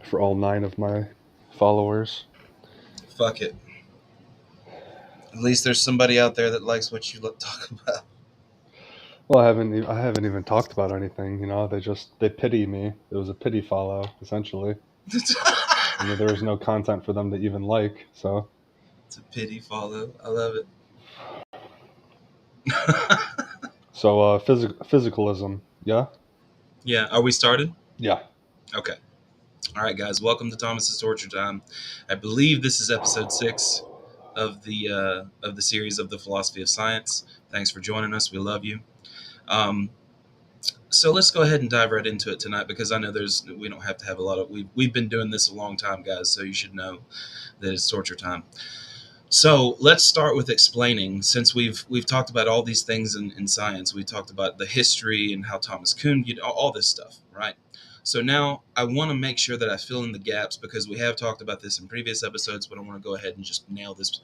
for all 9 of my followers. Fuck it. At least there's somebody out there that likes what you talk about. Well, I haven't even talked about anything. They pity me. It was a pity follow, essentially. There was no content for them to even like. So, It's a pity follow. I love it. physicalism. Yeah, Yeah, are we started? yeah. Okay. All right, guys. Welcome to Thomas's Torture Time. I believe this is episode 6 of the series of the philosophy of science. Thanks for joining us. We love you. Um, so let's go ahead and dive right into it tonight because I know we don't have to have a lot of we've been doing this a long time, guys. So you should know that it's torture time. So let's start with explaining, since we've talked about all these things in science. We talked about the history and how Thomas Kuhn, all this stuff, right? So now I want to make sure that I fill in the gaps because we have talked about this in previous episodes, but I want to go ahead and just nail this,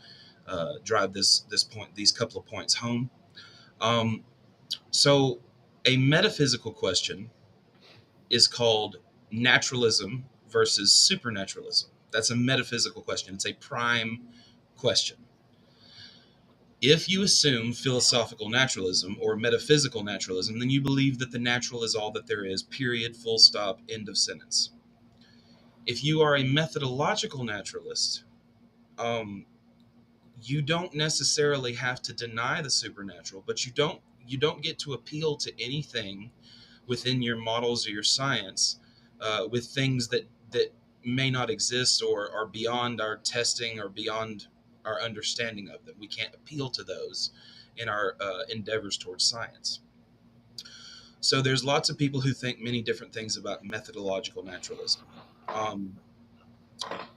drive this point, these couple of points home. Um, so a metaphysical question is called naturalism versus supernaturalism. That's a metaphysical question. It's a prime question. If you assume philosophical naturalism or metaphysical naturalism, then you believe that the natural is all that there is, period, full stop, end of sentence. If you are a methodological naturalist, um, you don't necessarily have to deny the supernatural, but you don't get to appeal to anything within your models or your science with things that may not exist or are beyond our testing or beyond our understanding of them. We can't appeal to those in our endeavors towards science. So there's lots of people who think many different things about methodological naturalism. Um,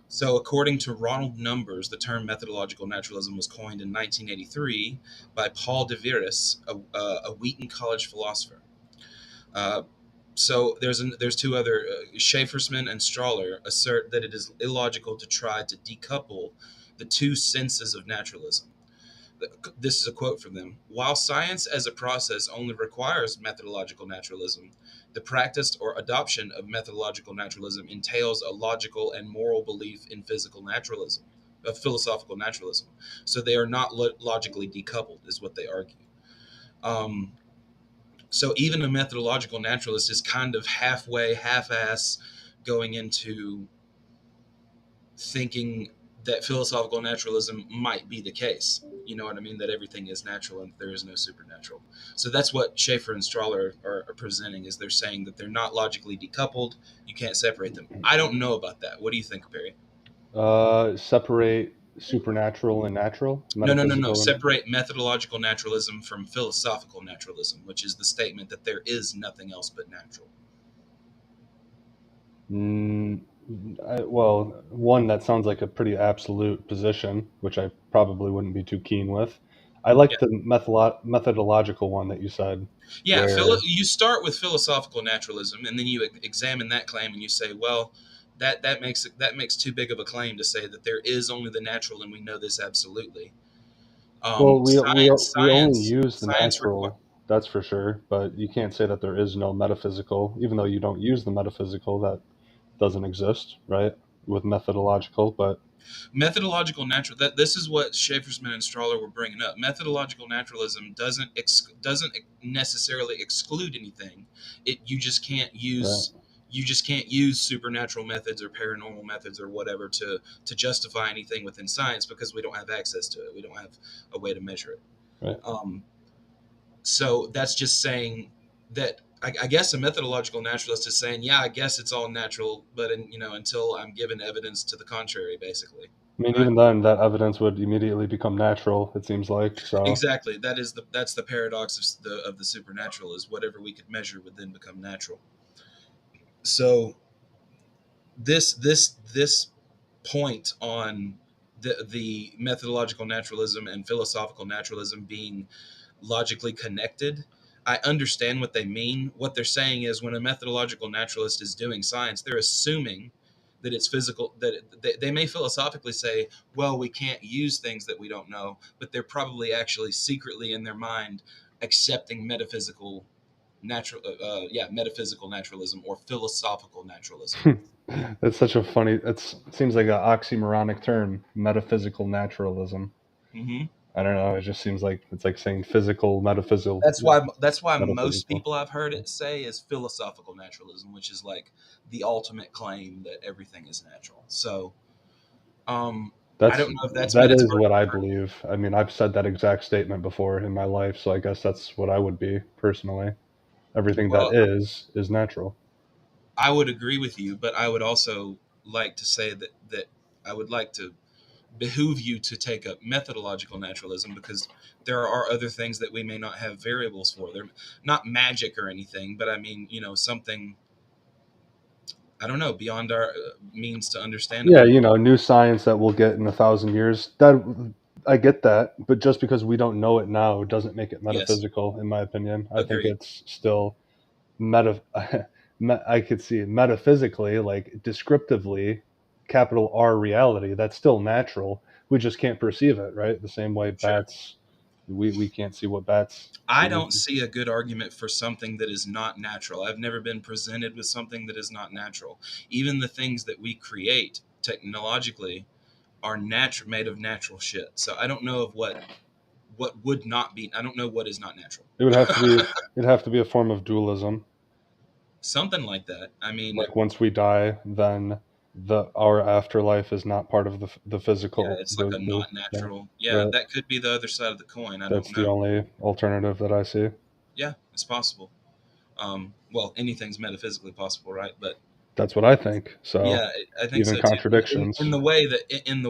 so according to Ronald Numbers, the term methodological naturalism was coined in 1983 by Paul de Vries, a Wheaton College philosopher. Uh, so there's two other Schaefersman and Strahler assert that it is illogical to try to decouple the two senses of naturalism. This is a quote from them. While science as a process only requires methodological naturalism, the practice or adoption of methodological naturalism entails a logical and moral belief in physical naturalism, of philosophical naturalism. So they are not logically decoupled, is what they argue. Um, so even a methodological naturalist is kind of halfway, half-ass going into thinking that philosophical naturalism might be the case. You know what I mean? That everything is natural and there is no supernatural. So that's what Schaefer and Strahler are presenting, is they're saying that they're not logically decoupled. You can't separate them. I don't know about that. What do you think, Perry? Separate supernatural and natural, No, no, no, no. metaphysical and. Separate methodological naturalism from philosophical naturalism, which is the statement that there is nothing else but natural. Mm, well, one that sounds like a pretty absolute position, which I probably wouldn't be too keen with. I like Yeah. the methodological one that you said, Yeah, where you start with philosophical naturalism, and then you examine that claim, and you say, well, that makes too big of a claim to say that there is only the natural, and we know this absolutely. well, we only use the Science require. natural, that's for sure, but you can't say that there is no metaphysical, even though you don't use the metaphysical, that doesn't exist, right? With methodological, but Methodological natural, that this is what Schaefersman and Strahler were bringing up. Methodological naturalism doesn't necessarily exclude anything. It right, you just can't use supernatural methods or paranormal methods or whatever to justify anything within science because we don't have access to it. We don't have a way to measure it. right. Um, so that's just saying that I guess a methodological naturalist is saying, yeah, I guess it's all natural, but until I'm given evidence to the contrary, basically. I mean, Right. even then, that evidence would immediately become natural, it seems like, so. Exactly. That's the paradox of the supernatural, is whatever we could measure would then become natural. So this point on the methodological naturalism and philosophical naturalism being logically connected, I understand what they mean. What they're saying is, when a methodological naturalist is doing science, they're assuming that it's physical, that they may philosophically say, well, we can't use things that we don't know, but they're probably actually secretly in their mind accepting metaphysical metaphysical naturalism or philosophical naturalism. That's such a funny. It seems like an oxymoronic term, metaphysical naturalism. Hmm. I don't know. It just seems like it's like saying physical, metaphysical, That's why most metaphysical. people I've heard it say is philosophical naturalism, which is like the ultimate claim that everything is natural. So I That's don't know if that's that met its is what verdict. I believe. I mean, I've said that exact statement before in my life, so I guess that's what I would be personally. Everything that Well, is natural. I would agree with you, but I would also like to say that I would like to behoove you to take up methodological naturalism because there are other things that we may not have variables for. They're not magic or anything, but I mean, something, I don't know, beyond our means to understand at Yeah, the moment. new science that we'll get in 1,000 years. That I get that, but just because we don't know it now doesn't make it Yes, metaphysical, in my opinion. I think agreed. it's still meta. I could see it metaphysically, like descriptively, capital R reality. That's still natural. We just can't perceive it, right? The same way Sure. bats, we can't see what bats I see. don't see a good argument for something that is not natural. I've never been presented with something that is not natural. Even the things that we create technologically are made of natural shit. So I don't know of what would not be. I don't know what is not natural. It would have to be. It'd have to be a form of dualism. Something like that. I mean, Like once we die, then our afterlife is not part of the yeah, physical it's like a the not yeah, natural. Yeah, right. that could be the other side of the coin. I don't That's the know. only alternative that I see. Yeah, it's possible. Well, anything's metaphysically possible, right? But That's what I think. So yeah, I think even so too. In contradictions. the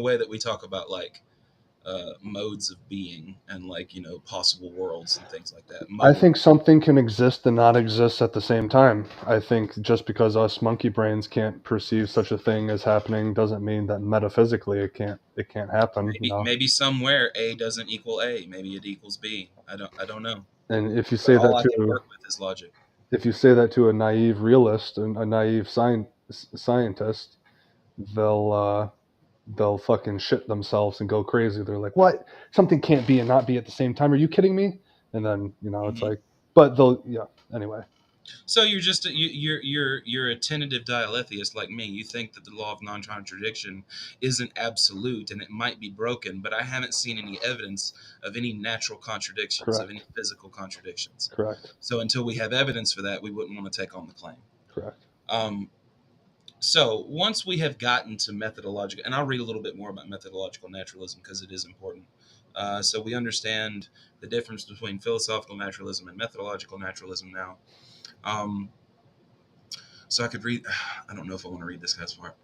way that we talk about like modes of being and like possible worlds and things like that. I Mode. think something can exist and not exist at the same time. I think just because us monkey brains can't perceive such a thing as happening doesn't mean that metaphysically it can't happen, Maybe somewhere A doesn't equal A. Maybe it equals B. I don't know. And if you But say all that I can to work with is logic. a naive realist and a naive scientist, they'll they'll fucking shit themselves and go crazy. They're like, "What? Something can't be and not be at the same time? Are you kidding me?" And then it's Hmm. like, but they'll yeah. Anyway, So you're just you're a tentative dialetheist like me. You think that the law of non-contradiction isn't absolute and it might be broken, but I haven't seen any evidence of any natural contradictions, of any correct, physical contradictions. correct, So until we have evidence for that, we wouldn't want to take on the claim. correct. Um, so once we have gotten to methodological, and I'll read a little bit more about methodological naturalism because it is important. So we understand the difference between philosophical naturalism and methodological naturalism now. Um, So I could read. I don't know if I want to read this guy's part.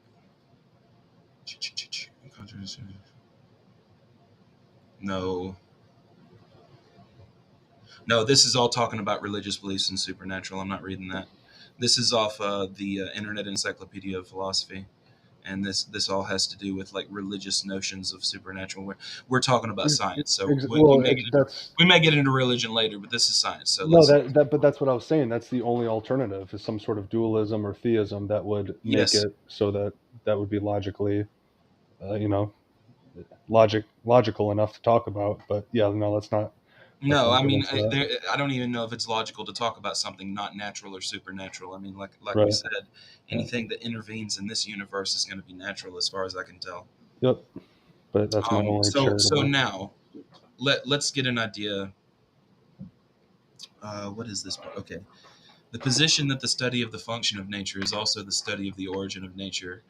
No, no. This is all talking about religious beliefs and supernatural. I'm not reading that. This is off the Internet Encyclopedia of Philosophy, and this all has to do with like religious notions of supernatural. We're talking about science, so Well, that's we may get into religion later, but this is science. So no let's. that but that's what I was saying. That's the only alternative is some sort of dualism or theism that would make Yes. it so that would be logically, uh, you know, logical enough to talk about. But yeah, no, let's No, not I get mean, into that. I don't even know if it's logical to talk about something not natural or supernatural. I mean, like we Right. said, Yeah. anything that intervenes in this universe is going to be natural, as far as I can tell. Yep. But that's my only So charitable. now let's get an idea. What is this part? Okay, the position that the study of the function of nature is also the study of the origin of nature,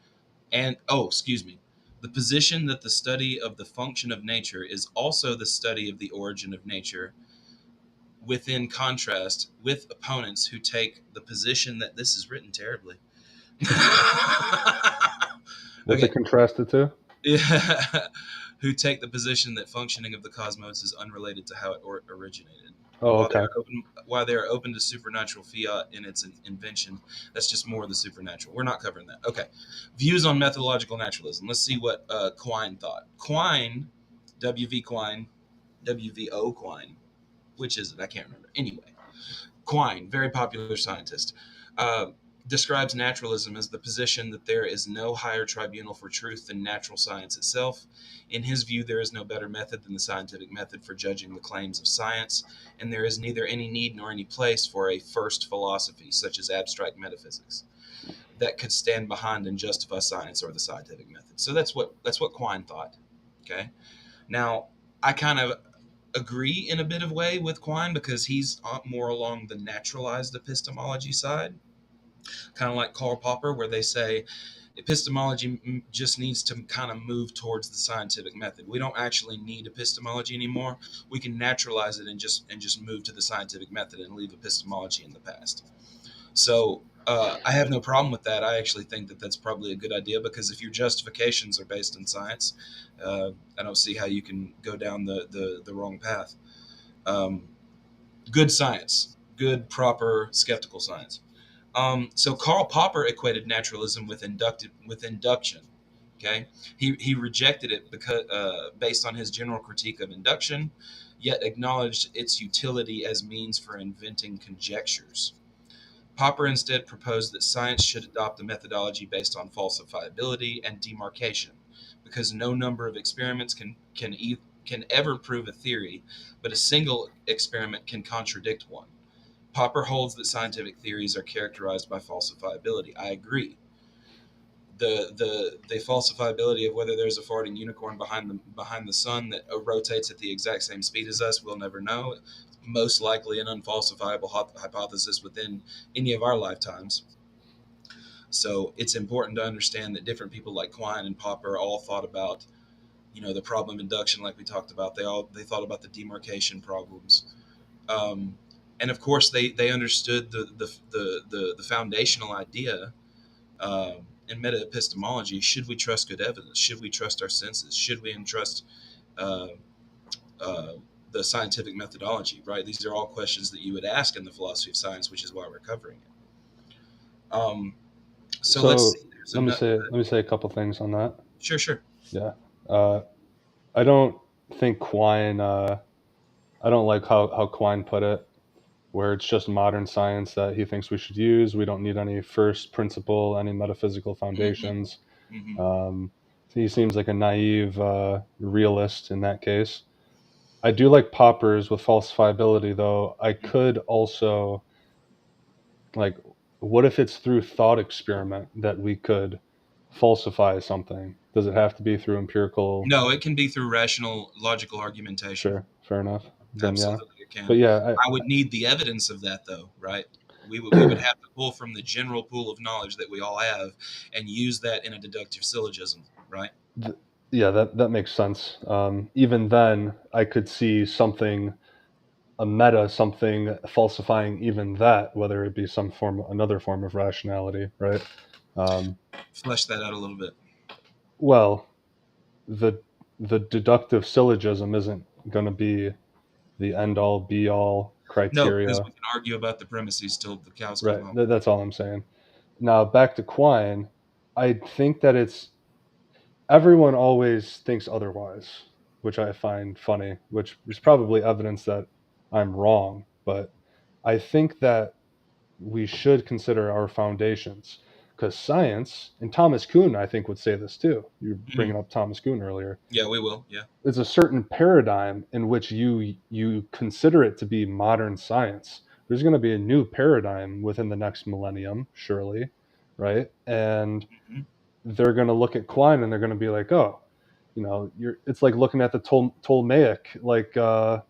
and excuse me, the position that the study of the function of nature is also the study of the origin of nature within contrast with opponents who take the position that this is written terribly. What's it Okay. contrasted to? Yeah. Who take the position that functioning of the cosmos is unrelated to how it originated. Oh, okay. While they are open to supernatural fiat in its invention, that's just more of the supernatural. We're not covering that. Okay. Views on methodological naturalism. Let's see what Quine thought. Quine, W.V. Quine, W.V.O. Quine, which is it? I can't remember. Anyway, Quine, very popular scientist. Uh, describes naturalism as the position that there is no higher tribunal for truth than natural science itself. In his view, there is no better method than the scientific method for judging the claims of science, and there is neither any need nor any place for a first philosophy, such as abstract metaphysics, that could stand behind and justify science or the scientific method. So that's what Quine thought. Okay. Now, I kind of agree in a bit of way with Quine because he's more along the naturalized epistemology side, kind of like Karl Popper, where they say epistemology just needs to kind of move towards the scientific method. We don't actually need epistemology anymore. We can naturalize it and just move to the scientific method and leave epistemology in the past. So I have no problem with that. I actually think that that's probably a good idea because if your justifications are based in science, I don't see how you can go down the wrong path. Um, Good science, good, proper, skeptical science. So Karl Popper equated naturalism with induction. Okay, he rejected it because based on his general critique of induction, yet acknowledged its utility as means for inventing conjectures. Popper instead proposed that science should adopt a methodology based on falsifiability and demarcation, because no number of experiments can ever prove a theory, but a single experiment can contradict one. Popper holds that scientific theories are characterized by falsifiability. I agree. The falsifiability of whether there's a farting unicorn behind the sun that rotates at the exact same speed as us, we'll never know. Most likely an unfalsifiable hypothesis within any of our lifetimes. So it's important to understand that different people like Quine and Popper all thought about, the problem induction, like we talked about. They thought about the demarcation problems, um, and of course they understood the foundational idea in meta epistemology. Should we trust good evidence? Should we trust our senses? Should we entrust uh, uh, the scientific methodology? Right. These are all questions that you would ask in the philosophy of science, which is why we're covering it. So let's So see. There's a let me say a couple things on that. sure, sure. Yeah. Uh, I don't think Quine. I don't like how Quine put it, where it's just modern science that he thinks we should use. We don't need any first principle, any metaphysical Hmm. foundations. Hmm. Um, he seems like a naive realist in that case. I do like Poppers with falsifiability, though. I could also like, what if it's through thought experiment that we could falsify something? Does it have to be through empirical? No, it can be through rational, logical argumentation. Sure, fair enough. Then yeah, Absolutely, it but can. yeah, I would need the evidence of that, though, right? We would have to pull from the general pool of knowledge that we all have and use that in a deductive syllogism, right? th- yeah, that makes sense. Even then, I could see something, a meta, something falsifying even that, whether it be some form, another form of rationality, right? Um, Flesh that out a little bit. well, the the deductive syllogism isn't going to be the end all be all No, because criteria, we can argue about the premises till the cows come right? home. That's all I'm saying. Now back to Quine, I think that it's everyone always thinks otherwise, which I find funny, which is probably evidence that I'm wrong. But I think that we should consider our foundations because science, and Thomas Kuhn, I think, would say this too. You're Mhm. bringing up Thomas Kuhn earlier. Yeah, we will. Yeah. It's a certain paradigm in which you consider it to be modern science. There's going to be a new paradigm within the next millennium, surely, right? And Mhm. they're going to look at Quine and they're going to be like, oh, you're. It's like looking at the Ptolemaic, like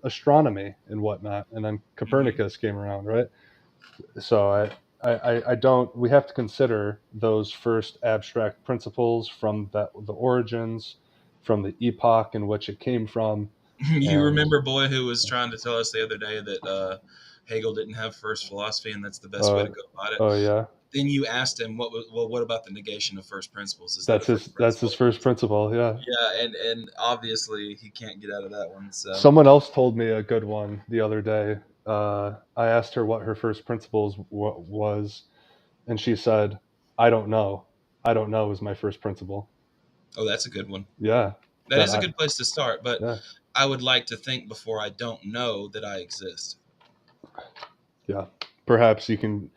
astronomy and whatnot, and then Mhm. Copernicus came around, right? So I don't. We have to consider those first abstract principles from the origins, from the epoch in which it came from, You and remember boy who was trying to tell us the other day that Hegel didn't have first philosophy, and that's the best way uh, to go about it. oh yeah, Then you asked him, what about the negation of first principles? Is that a that's his first that's his principle? first principle. Yeah. Yeah, and obviously he can't get out of that one. So Someone else told me a good one the other day. I asked her what her first principles was, and she said, "I don't know. I don't know is my first principle." oh, that's a good one. Yeah, That that is a I good place to start. But yeah I would like to think before I don't know that I exist. yeah. Perhaps you can.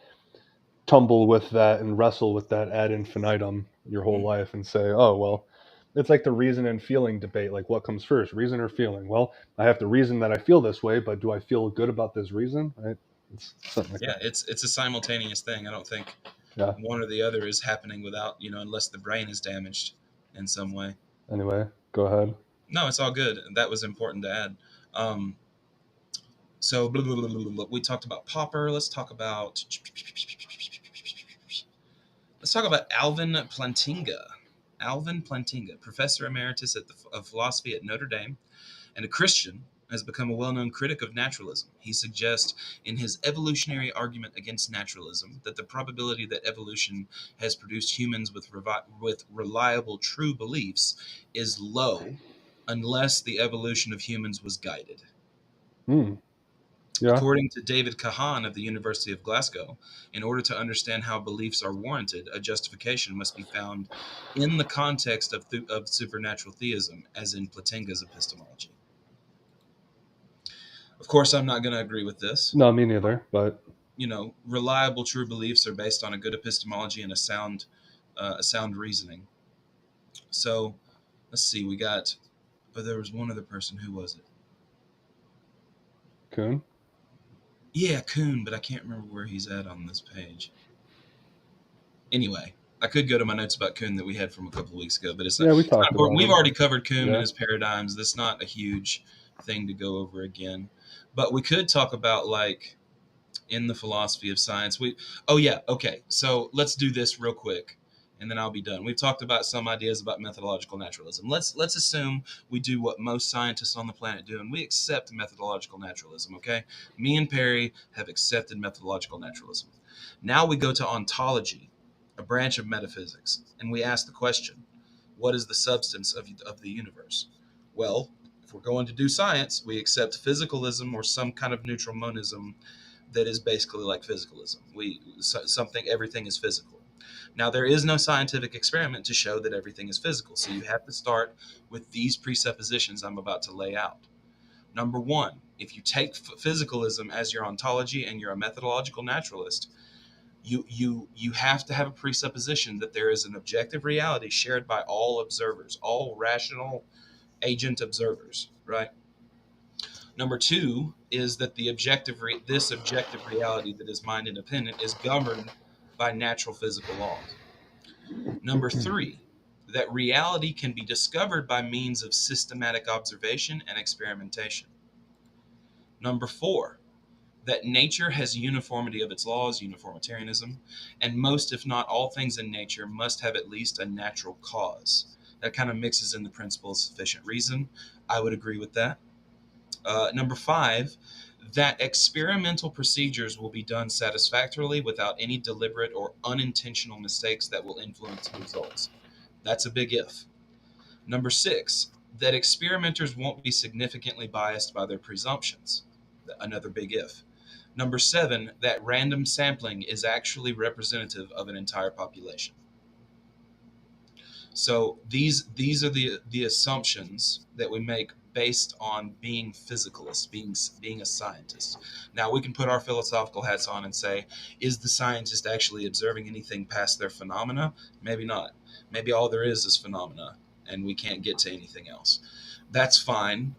tumble with that and wrestle with that ad infinitum your whole life and say, oh, well, it's like the reason and feeling debate. Like, what comes first, reason or feeling? Well, I have to reason that I feel this way, but do I feel good about this reason? Right? It's something like Yeah, that. it's a simultaneous thing. I don't think Yeah. one or the other is happening without, unless the brain is damaged in some way. Anyway, go ahead. No, it's all good. That was important to add. Um, so blah, blah, blah, blah, blah. We talked about Popper. Let's talk about Alvin Plantinga. Alvin Plantinga, professor emeritus of philosophy at Notre Dame and a Christian, has become a well-known critic of naturalism. He suggests in his evolutionary argument against naturalism that the probability that evolution has produced humans with reliable true beliefs is low unless the evolution of humans was guided. Yeah. According to David Kahan of the University of Glasgow, in order to understand how beliefs are warranted, a justification must be found in the context of supernatural theism, as in Platinga's epistemology. Of course, I'm not going to agree with this. No, me neither. But Reliable true beliefs are based on a good epistemology and a sound reasoning. So, let's see. But there was one other person. Who was it? Kuhn. Yeah, Kuhn, but I can't remember where he's at on this page. Anyway, I could go to my notes about Kuhn that we had from a couple of weeks ago, but it's not. Yeah, we It's not talked about important. We've him. already covered Kuhn and Yeah. his paradigms. That's not a huge thing to go over again. But we could talk about, like, in the philosophy of science. Okay. So let's do this real quick, and then I'll be done. We've talked about some ideas about methodological naturalism. Let's assume we do what most scientists on the planet do, and we accept methodological naturalism. Okay, me and Perry have accepted methodological naturalism. Now we go to ontology, a branch of metaphysics, and we ask the question: what is the substance of the universe? Well, if we're going to do science, we accept physicalism or some kind of neutral monism that is basically like physicalism. Everything is physical. Now, there is no scientific experiment to show that everything is physical, so you have to start with these presuppositions I'm about to lay out. Number one, if you take physicalism as your ontology and you're a methodological naturalist, you have to have a presupposition that there is an objective reality shared by all observers, all rational agent observers, right? Number two is that this objective reality that is mind independent is governed by natural physical laws. Number three, that reality can be discovered by means of systematic observation and experimentation. Number four, that nature has uniformity of its laws, uniformitarianism, and most, if not all, things in nature must have at least a natural cause. That kind of mixes in the principle of sufficient reason. I would agree with that. Number five, that experimental procedures will be done satisfactorily without any deliberate or unintentional mistakes that will influence the results. That's a big if. Number six, that experimenters won't be significantly biased by their presumptions. Another big if. Number seven, that random sampling is actually representative of an entire population. So these are the assumptions that we make based on being physicalists, being a scientist. Now we can put our philosophical hats on and say, is the scientist actually observing anything past their phenomena? Maybe not. Maybe all there is phenomena, and we can't get to anything else. That's fine.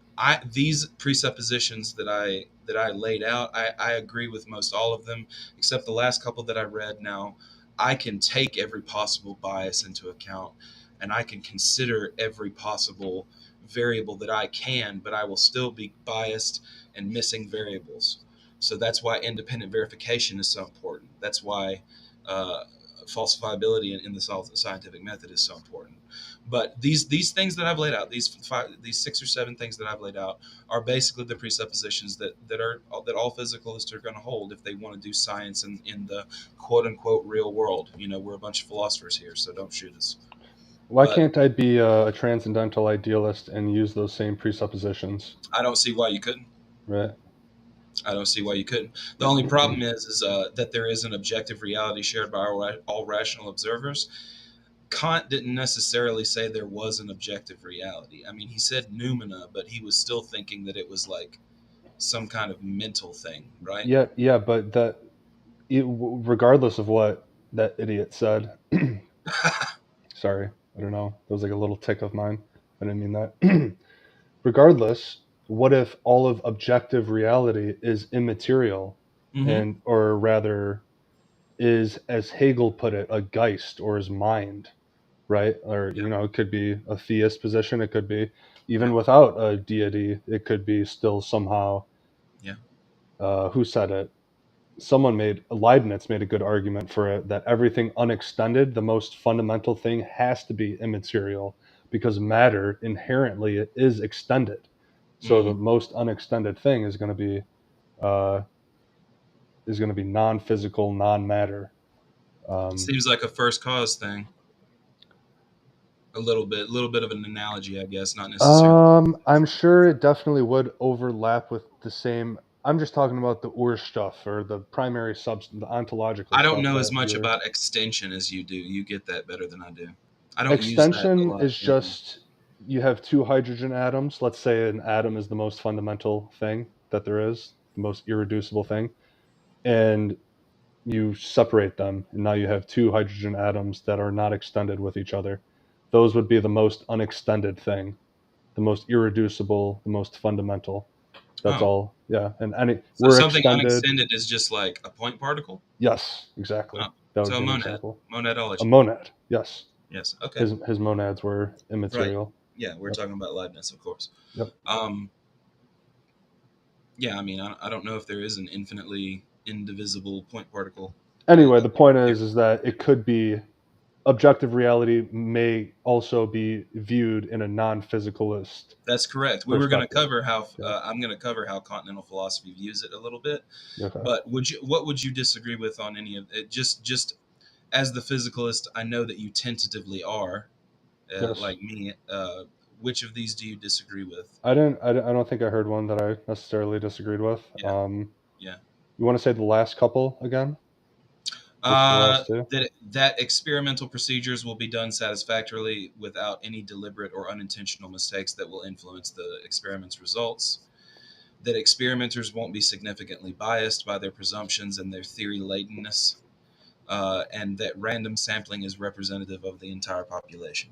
These presuppositions that I laid out, I agree with most all of them, except the last couple that I read. Now I can take every possible bias into account, and I can consider every possible variable that I can, but I will still be biased and missing variables. So that's why independent verification is so important. That's why uh, falsifiability in the scientific method is so important. But these things that I've laid out, these 6 or 7 things that I've laid out, are basically the presuppositions that all physicalists are going to hold if they want to do science in the quote unquote real world. We're a bunch of philosophers here, so don't shoot us. Why But can't I be a transcendental idealist and use those same presuppositions? I don't see why you couldn't. Right. I don't see why you couldn't. The only problem is that there is an objective reality shared by all rational observers. Kant didn't necessarily say there was an objective reality. I mean, he said noumena, but he was still thinking that it was like some kind of mental thing, right? Yeah, yeah, but regardless of what that idiot said. Sorry, I don't know. That was like a little tick of mine. I didn't mean that. Regardless, what if all of objective reality is immaterial, Mm-hmm. and or rather is, as Hegel put it, a Geist or is mind, right? Or Yeah. it could be a theist position. It could be Yeah. even without a deity. It could be still somehow. Yeah. Who said it? Someone made Leibniz made a good argument for it that everything unextended, the most fundamental thing, has to be immaterial because matter inherently is extended. So the Mm. most unextended thing uh, is going to be non-physical, non-matter. Um, Seems like a first cause thing. A little bit of an analogy, I guess, not necessarily. I'm sure it definitely would overlap with the same. I'm just talking about the Ur stuff or the primary substance, the ontological I don't stuff know as that much you're. about extension as you do. You get that better than I do. I don't use that a Extension lot. is just you have two hydrogen atoms. Let's say an atom is the most fundamental thing that there is, the most irreducible thing, and you separate them, and now you have two hydrogen atoms that are not extended with each other. Those would be the most unextended thing, the most irreducible, the most fundamental. That's Oh, all. Yeah, and any so we're something extended. unextended is just like a point particle. Yes, exactly. Oh, That would so a be an monad, example. A monadology. monad. Yes, Yes. Okay. his monads were Right. immaterial. Yeah, we're Yep. talking about Leibniz, of course. Yep. Um, yeah, I mean, I don't know if there is an infinitely indivisible point particle. Anyway, I the point yeah, is that it could be objective reality may also be viewed in a non-physicalist that's correct. We were going to perspective. cover how Yeah. I'm going to cover how continental philosophy views it a little bit. Okay. But what would you disagree with on any of it? Just as the physicalist, I know that you tentatively are, Yes. like me. Which of these do you disagree with? I don't think I heard one that I necessarily disagreed with. Yeah, yeah. You want to say the last couple again? Which the last two? That experimental procedures will be done satisfactorily without any deliberate or unintentional mistakes that will influence the experiment's results. That experimenters won't be significantly biased by their presumptions and their theory ladenness, and that random sampling is representative of the entire population.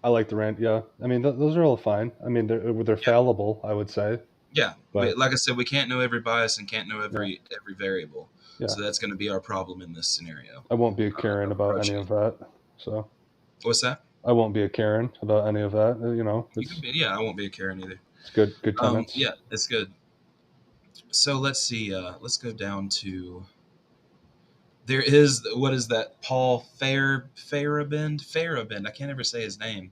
I like the rant. Yeah. I mean, those are all fine. I mean, they're Yeah, fallible, I would say, yeah. but Like I said, we can't know every bias and can't know yeah, every variable. yeah. So that's going to be our problem in this scenario I won't be a Karen of about any approaching of it. that. So What's that? I won't be a Karen about any of that. You can be. Yeah, I won't be a Karen either. It's good tenets. Yeah, it's good. So let's see. Let's go down to there is what is that? Paul Farabend. I can't ever say his name.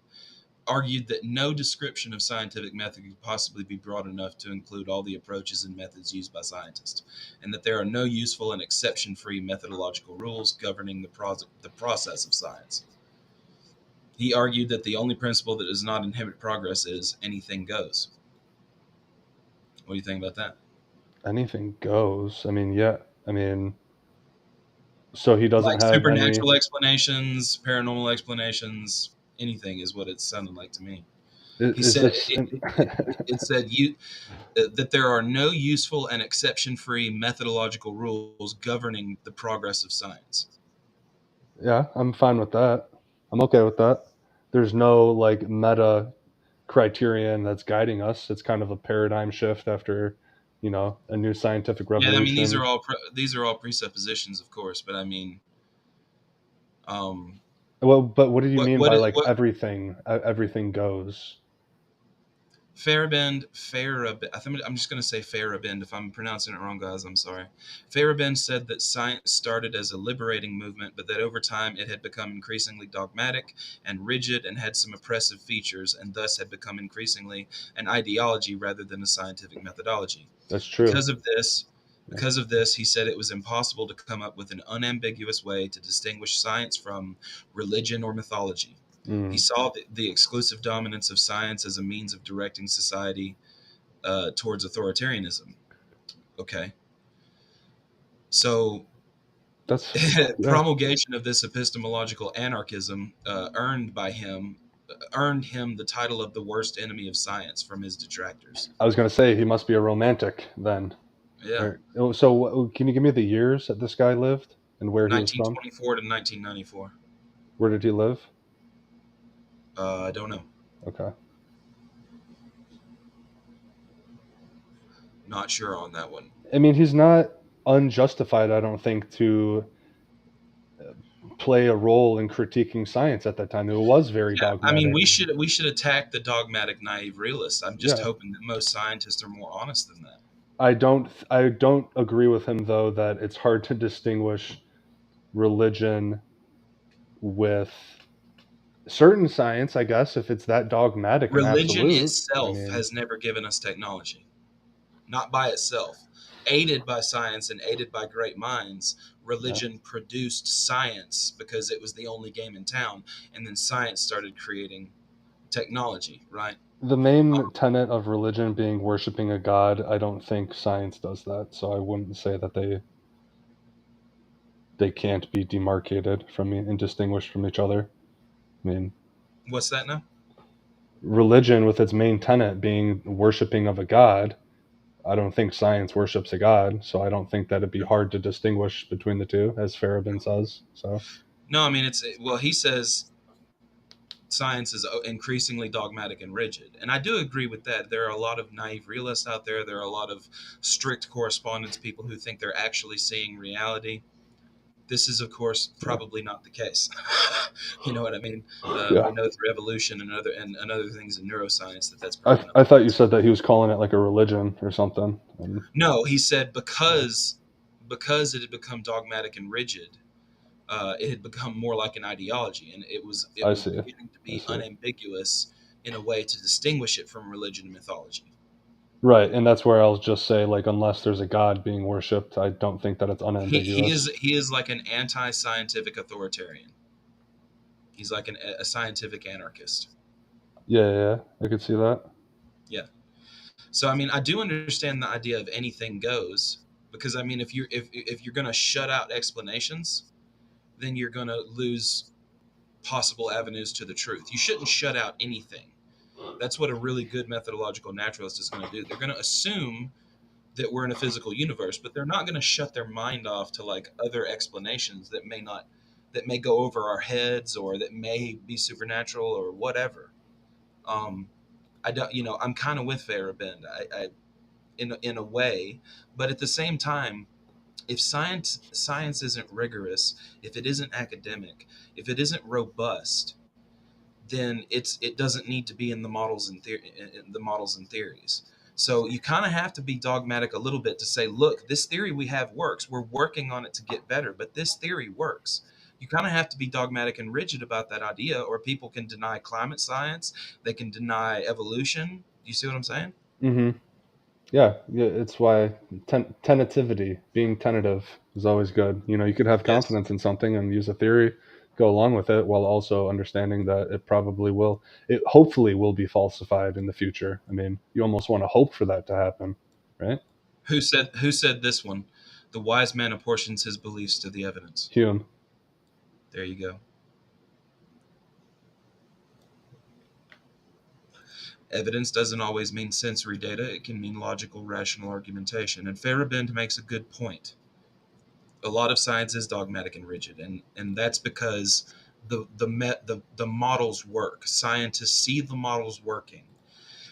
Argued that no description of scientific method could possibly be broad enough to include all the approaches and methods used by scientists, and that there are no useful and exception-free methodological rules governing the process of science. He argued that the only principle that does not inhibit progress is anything goes. What do you think about that? Anything goes. I mean, yeah. I mean, so he doesn't Like have any. supernatural explanations, paranormal explanations, anything is what it sounded like to me. He Is said this? it said that there are no useful and exception-free methodological rules governing the progress of science. Yeah, I'm fine with that. I'm okay with that. There's no like meta criterion that's guiding us. It's kind of a paradigm shift after, a new scientific Yeah, I mean revolution. these are all presuppositions, of course, but I mean, um, Well, but what do you mean by like what everything goes? Farabend, I think I'm just going to say Farabend. If I'm pronouncing it wrong, guys, I'm sorry. Farabend said that science started as a liberating movement, but that over time it had become increasingly dogmatic and rigid and had some oppressive features, and thus had become increasingly an ideology rather than a scientific methodology. That's true. Because of this, Yeah. he said it was impossible to come up with an unambiguous way to distinguish science from religion or mythology. He Mm, saw the exclusive dominance of science as a means of directing society towards authoritarianism. Okay. So, that's yeah. promulgation of this epistemological anarchism earned him the title of the worst enemy of science from his detractors. I was gonna say he must be a romantic then. Yeah, So can you give me the years that this guy lived and where he was from? 1924 to 1994. Where did he live? I don't know. Okay. Not sure on that one. I mean, he's not unjustified, I don't think, to play a role in critiquing science at that time. It was very Yeah, I mean, dogmatic. we should attack the dogmatic naive realist. I'm just Yeah. hoping that most scientists are more honest than that. I don't agree with him though that it's hard to distinguish religion with certain science, I guess, if it's that dogmatic and Religion absolute. I itself mean, has never given us technology, not by itself. Aided by science and aided by great minds, yeah. religion produced science because it was the only game in town, and then science started creating technology, right? The main tenet of religion being worshiping a god, I don't think science does that. So I wouldn't say that they can't be demarcated from and distinguished from each other. I mean, What's that now? religion with its main tenet being worshiping of a god, I don't think science worships a god, so I don't think that it'd be hard to distinguish between the two, as Farabin says. So No, I mean, he says science is increasingly dogmatic and rigid. And I do agree with that. There are a lot of naive realists out there. There are a lot of strict correspondence people who think they're actually seeing reality. This is, of course, yeah, probably not the case. You know what I mean? We yeah. know through evolution and other things in neuroscience that that's I probably not I the thought you case. said that he was calling it like a religion or something. And No, he said yeah, because it had become dogmatic and rigid, it had become more like an ideology, and it I was see. beginning to I be see. unambiguous in a way to distinguish it from religion and mythology. Right, and that's where I'll just say like unless there's a god being worshipped, I don't think that it's unambiguous. He is like an anti-scientific authoritarian. He's like a scientific anarchist. Yeah, yeah, yeah, I could see that. Yeah. So I mean, I do understand the idea of anything goes because I mean, if you're going to shut out explanations, then you're going to lose possible avenues to the truth. You shouldn't shut out anything. That's what a really good methodological naturalist is going to do. They're going to assume that we're in a physical universe, but they're not going to shut their mind off to like other explanations that may go over our heads or that may be supernatural or whatever. Um, I don't, I'm kind of with Farabend. In a way, but at the same time, if science isn't rigorous, if it isn't academic, if it isn't robust, then it doesn't need to be in the models and the models and theories. So you kind of have to be dogmatic a little bit to say, look, this theory we have works. We're working on it to get better, but this theory works. You kind of have to be dogmatic and rigid about that idea, or people can deny climate science. They can deny evolution. You see what I'm saying? Hmm. Yeah, yeah. It's why tentativity, being tentative, is always good. You could have Yes. confidence in something and use a theory, go along with it, while also understanding that it hopefully will be falsified in the future. I mean, you almost want to hope for that to happen, right? Who said this one? The wise man apportions his beliefs to the evidence. Hume. There you go. Evidence doesn't always mean sensory data. It can mean logical, rational argumentation. And Farabend makes a good point. A lot of science is dogmatic and rigid, and that's because the models work. Scientists see the models working,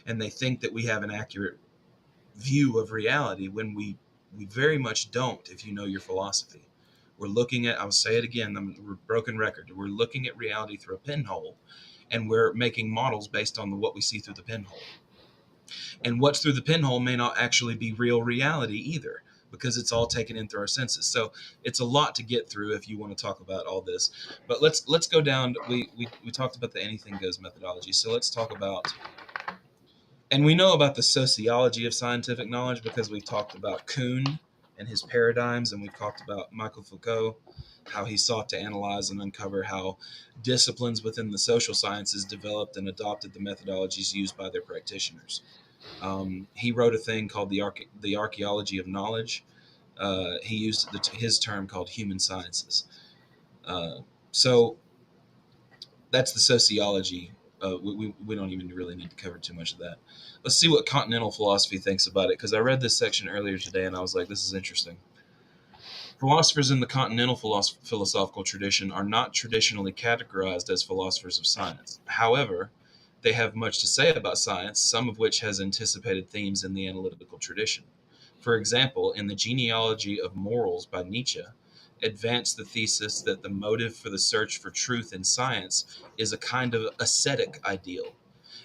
and they think that we have an accurate view of reality when we very much don't. If you know your philosophy, we're looking at. I'll say it again. We're broken record. We're looking at reality through a pinhole, and we're making models based on what we see through the pinhole. And what's through the pinhole may not actually be real reality either, because it's all taken in through our senses. So it's a lot to get through if you want to talk about all this. But let's go down. We talked about the anything goes methodology. So let's talk about, and we know about the sociology of scientific knowledge because we've talked about Kuhn and his paradigms, and we've talked about Michael Foucault, how he sought to analyze and uncover how disciplines within the social sciences developed and adopted the methodologies used by their practitioners. He wrote a thing called the archaeology of knowledge. He used his term called human sciences. So that's the sociology we don't even really need to cover too much of that. Let's see what continental philosophy thinks about it, because I read this section earlier today and I was like, this is interesting. Philosophers in the continental philosophical tradition are not traditionally categorized as philosophers of science. However, they have much to say about science, some of which has anticipated themes in the analytical tradition. For example, in the Genealogy of Morals by Nietzsche, advanced the thesis that the motive for the search for truth in science is a kind of ascetic ideal.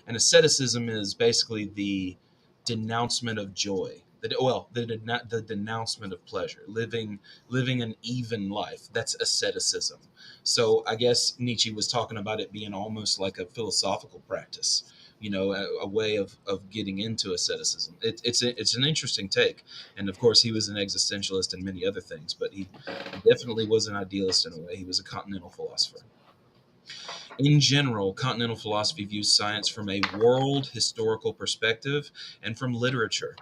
And asceticism is basically the denouncement of joy. The denouncement of pleasure, living an even life. That's asceticism. So I guess Nietzsche was talking about it being almost like a philosophical practice, a way of getting into asceticism. It's an interesting take, and of course he was an existentialist and many other things, but he definitely was an idealist in a way. He was a continental philosopher. In general, continental philosophy views science from a world historical perspective and from literature.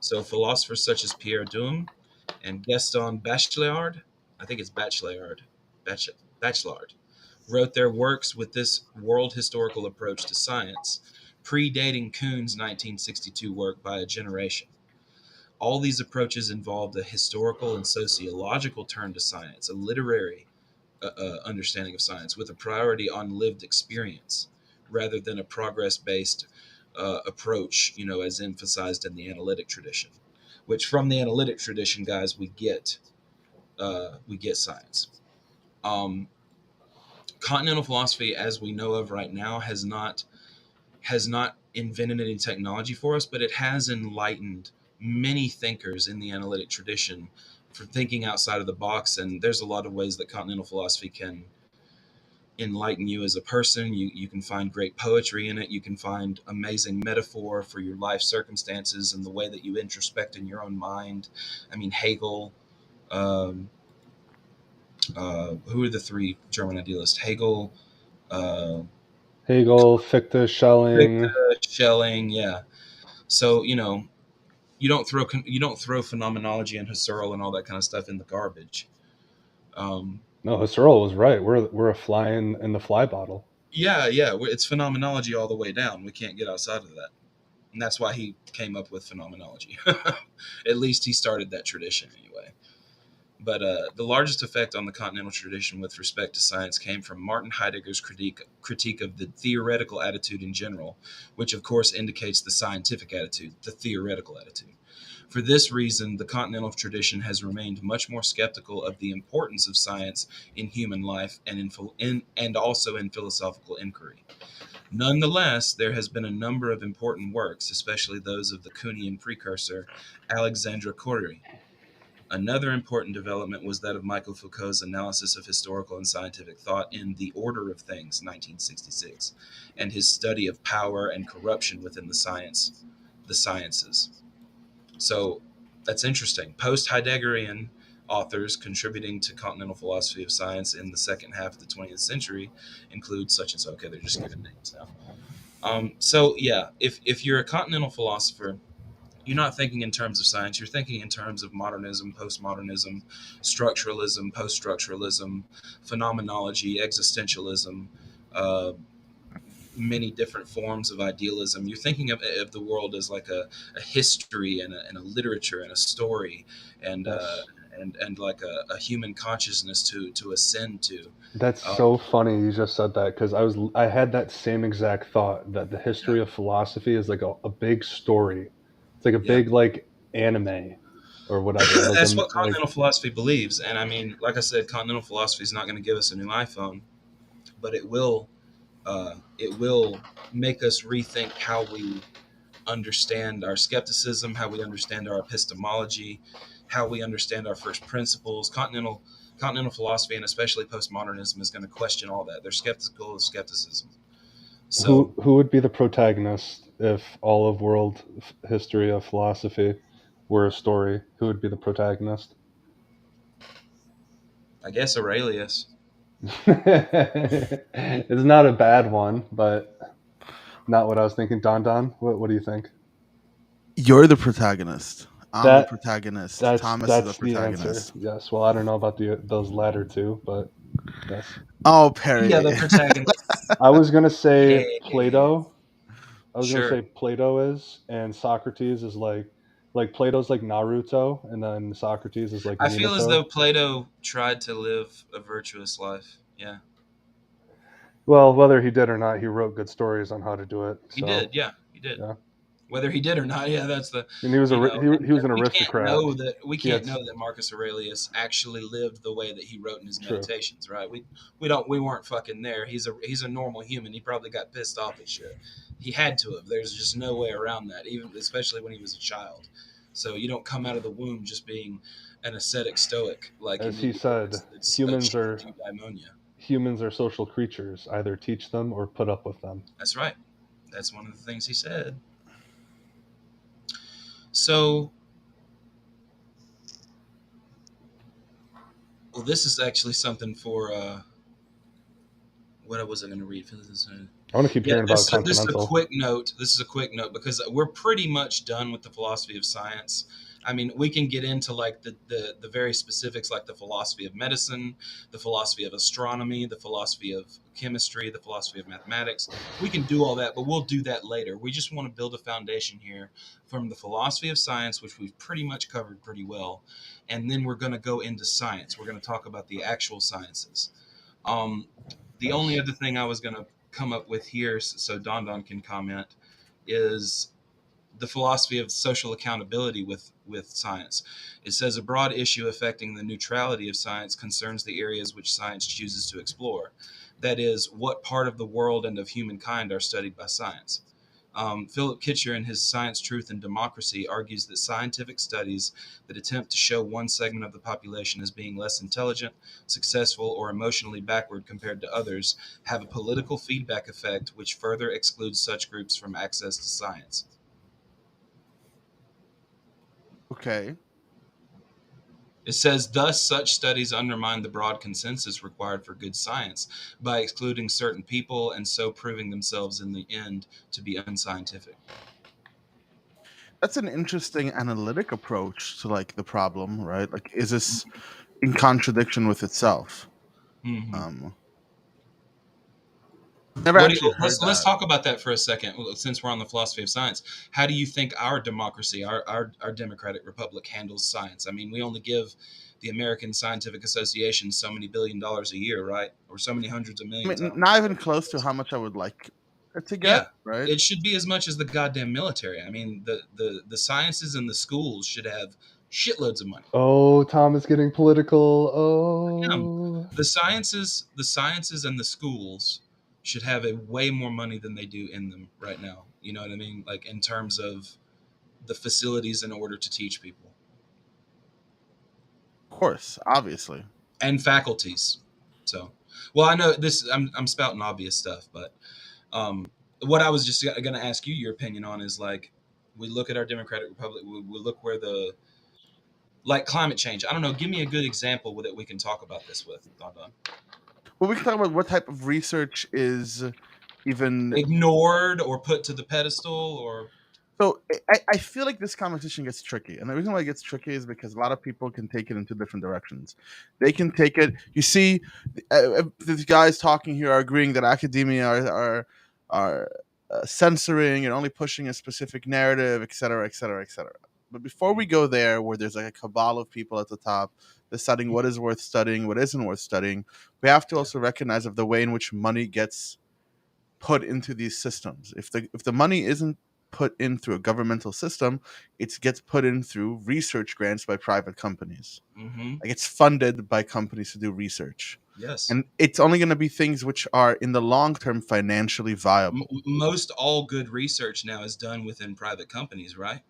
So philosophers such as Pierre Duhem and Gaston Bachelard, I think it's Bachelard, wrote their works with this world historical approach to science, predating Kuhn's 1962 work by a generation. All these approaches involved a historical and sociological turn to science, a literary understanding of science with a priority on lived experience rather than a progress-based approach, as emphasized in the analytic tradition. Which, from the analytic tradition, guys, we get science. Um, Continental philosophy, as we know of right now, has not invented any technology for us, but it has enlightened many thinkers in the analytic tradition for thinking outside of the box. And there's a lot of ways that continental philosophy can enlighten you as a person. You can find great poetry in it. You can find amazing metaphor for your life circumstances and the way that you introspect in your own mind. I mean, Hegel. Um, who are the three German idealists? Hegel, uh, Hegel, Fichte, Fichte, Schelling. Schelling. Yeah. So you don't throw phenomenology and Husserl and all that kind of stuff in the garbage. Um, No, Husserl was right. We're a fly in the fly bottle. yeah, it's phenomenology all the way down. We can't get outside of that. And that's why he came up with phenomenology. At least he started that tradition anyway. But the largest effect on the continental tradition with respect to science came from Martin Heidegger's critique of the theoretical attitude in general, which of course indicates the scientific attitude, the theoretical attitude. For this reason, the continental tradition has remained much more skeptical of the importance of science in human life and also in philosophical inquiry. Nonetheless, there has been a number of important works, especially those of the Kuhnian precursor, Alexandre Kory. Another important development was that of Michael Foucault's analysis of historical and scientific thought in The Order of Things, 1966, and his study of power and corruption within the sciences. So that's interesting. Post-Heideggerian authors contributing to continental philosophy of science in the second half of the 20th century include such and so. Okay, they're just giving names now. So yeah, if you're a continental philosopher, you're not thinking in terms of science. You're thinking in terms of modernism, postmodernism, structuralism, post-structuralism, phenomenology, existentialism, uh, many different forms of idealism. You're thinking of the world as like a history and a literature and a story and Yes. and like a human consciousness to ascend to. That's Uh, so funny you just said that because I had that same exact thought that the yeah, history of philosophy is like a big story. It's like a yeah. big like anime or whatever. Like That's a what like continental philosophy believes. And I mean, like I said, continental philosophy is not going to give us a new iPhone, but it will make us rethink how we understand our skepticism, how we understand our epistemology, how we understand our first principles. Continental philosophy and especially postmodernism is going to question all that. They're skeptical of skepticism. So who would be the protagonist if all of history of philosophy were a story? Who would be the protagonist? I guess Aurelius. It's not a bad one, but not what I was thinking. Don Don, what do you think? You're the protagonist. I'm the That protagonist. that's Thomas is the that's the answer. protagonist. Yes. Well, I don't know about those latter two, but yes. Oh, Yeah, Perry. the protagonist. I was gonna say Hey, Plato. I was Sure. gonna say Plato is, and Socrates is like Plato's like Naruto, and then Socrates is like I feel as though Minato. Plato tried to live a virtuous life. Yeah, Well, whether he did or not, he wrote good stories on how to do it. he So did. Yeah, he did. yeah, Whether he did or not, yeah, that's the, and he was you know, he was and an aristocrat. we He had can't know that Marcus Aurelius actually lived the way that he wrote in his true. meditations, right? We weren't fucking there. He's a normal human. He probably got pissed off at shit. He had to have. There's just no way around that, even especially when he was a child. So you don't come out of the womb just being an ascetic stoic like As he immediately. said, It's achieved through daimonia. humans are social creatures. Either teach them or put up with them. That's right. That's one of the things he said. So, well, this is actually something for what was I going to read? I want to keep Yeah, hearing about this is a Continental. quick note. This is a quick note because we're pretty much done with the philosophy of science. I mean, we can get into like the very specifics, like the philosophy of medicine, the philosophy of astronomy, the philosophy of chemistry, the philosophy of mathematics. We can do all that, but we'll do that later. We just want to build a foundation here from the philosophy of science, which we've pretty much covered pretty well, and then we're going to go into science. We're going to talk about the actual sciences. Um, the only Nice. other thing I was going to come up with here, so Don Don can comment, is the philosophy of social accountability with science. It says a broad issue affecting the neutrality of science concerns the areas which science chooses to explore. That is, what part of the world and of humankind are studied by science. Philip Kitcher, in his Science, Truth, and Democracy, argues that scientific studies that attempt to show one segment of the population as being less intelligent, successful, or emotionally backward compared to others have a political feedback effect which further excludes such groups from access to science. Okay. It says, thus, such studies undermine the broad consensus required for good science by excluding certain people and so proving themselves in the end to be unscientific. That's an interesting analytic approach to like the problem, right? Like, is this in contradiction with itself? Mm-hmm. Um, never actually heard Let's that. talk about that for a second, since we're on the philosophy of science. How do you think our democracy, our democratic republic, handles science? I mean, we only give the American Scientific Association so many $1 billion a year, right? Or so many hundreds of I millions. I mean, don't know not what even the close number to is. how much I would like it to get, Yeah, right? it should be as much as the goddamn military. I mean, the sciences and the schools should have shitloads of money. Oh, Tom is getting political. Yeah. Oh, The sciences and the schools should have a way more money than they do in them right now. You know what I mean? Like in terms of the facilities in order to teach people Of course, obviously. and faculties. So, well, I know this. I'm spouting obvious stuff, but um, what I was just going to ask you your opinion on is like we look at our democratic republic. We look where the like climate change. I don't know. Give me a good example that we can talk about this with. Don Don. Well, we can talk about what type of research is even. Ignored or put to the pedestal or So I feel like this conversation gets tricky, and the reason why it gets tricky is because a lot of people can take it in two different directions. They can take it. You see, these guys talking here are agreeing that academia are censoring and only pushing a specific narrative, et cetera, et cetera, et cetera. But before we go there, where there's like a cabal of people at the top deciding what is worth studying, what isn't worth studying, we have to also recognize of the way in which money gets put into these systems. If the money isn't put in through a governmental system, it gets put in through research grants by private companies. mm-hmm. Like it's funded by companies to do research. Yes. And it's only going to be things which are in the long term financially viable. Most all good research now is done within private companies, right?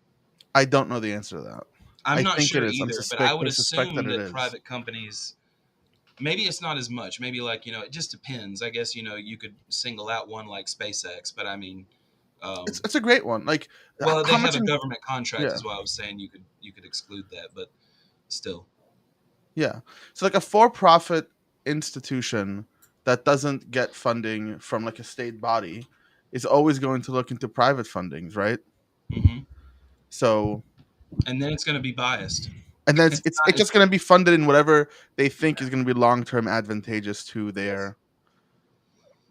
I don't know the answer to that. I'm I not think it sure is. either, but I would I suspect assume that it that is. private companies, maybe it's not as much. Maybe like, it just depends. I guess, you could single out one like SpaceX, but I mean, It's a great one. Like well, they how have much a in, government contract yeah. is why I was saying you could exclude that, but still. Yeah. So like a for-profit institution that doesn't get funding from like a state body is always going to look into private fundings, right? Hmm. So And then it's going to be biased. and then It's it's not as just going to be funded in whatever they think is going to be long-term advantageous to yes. their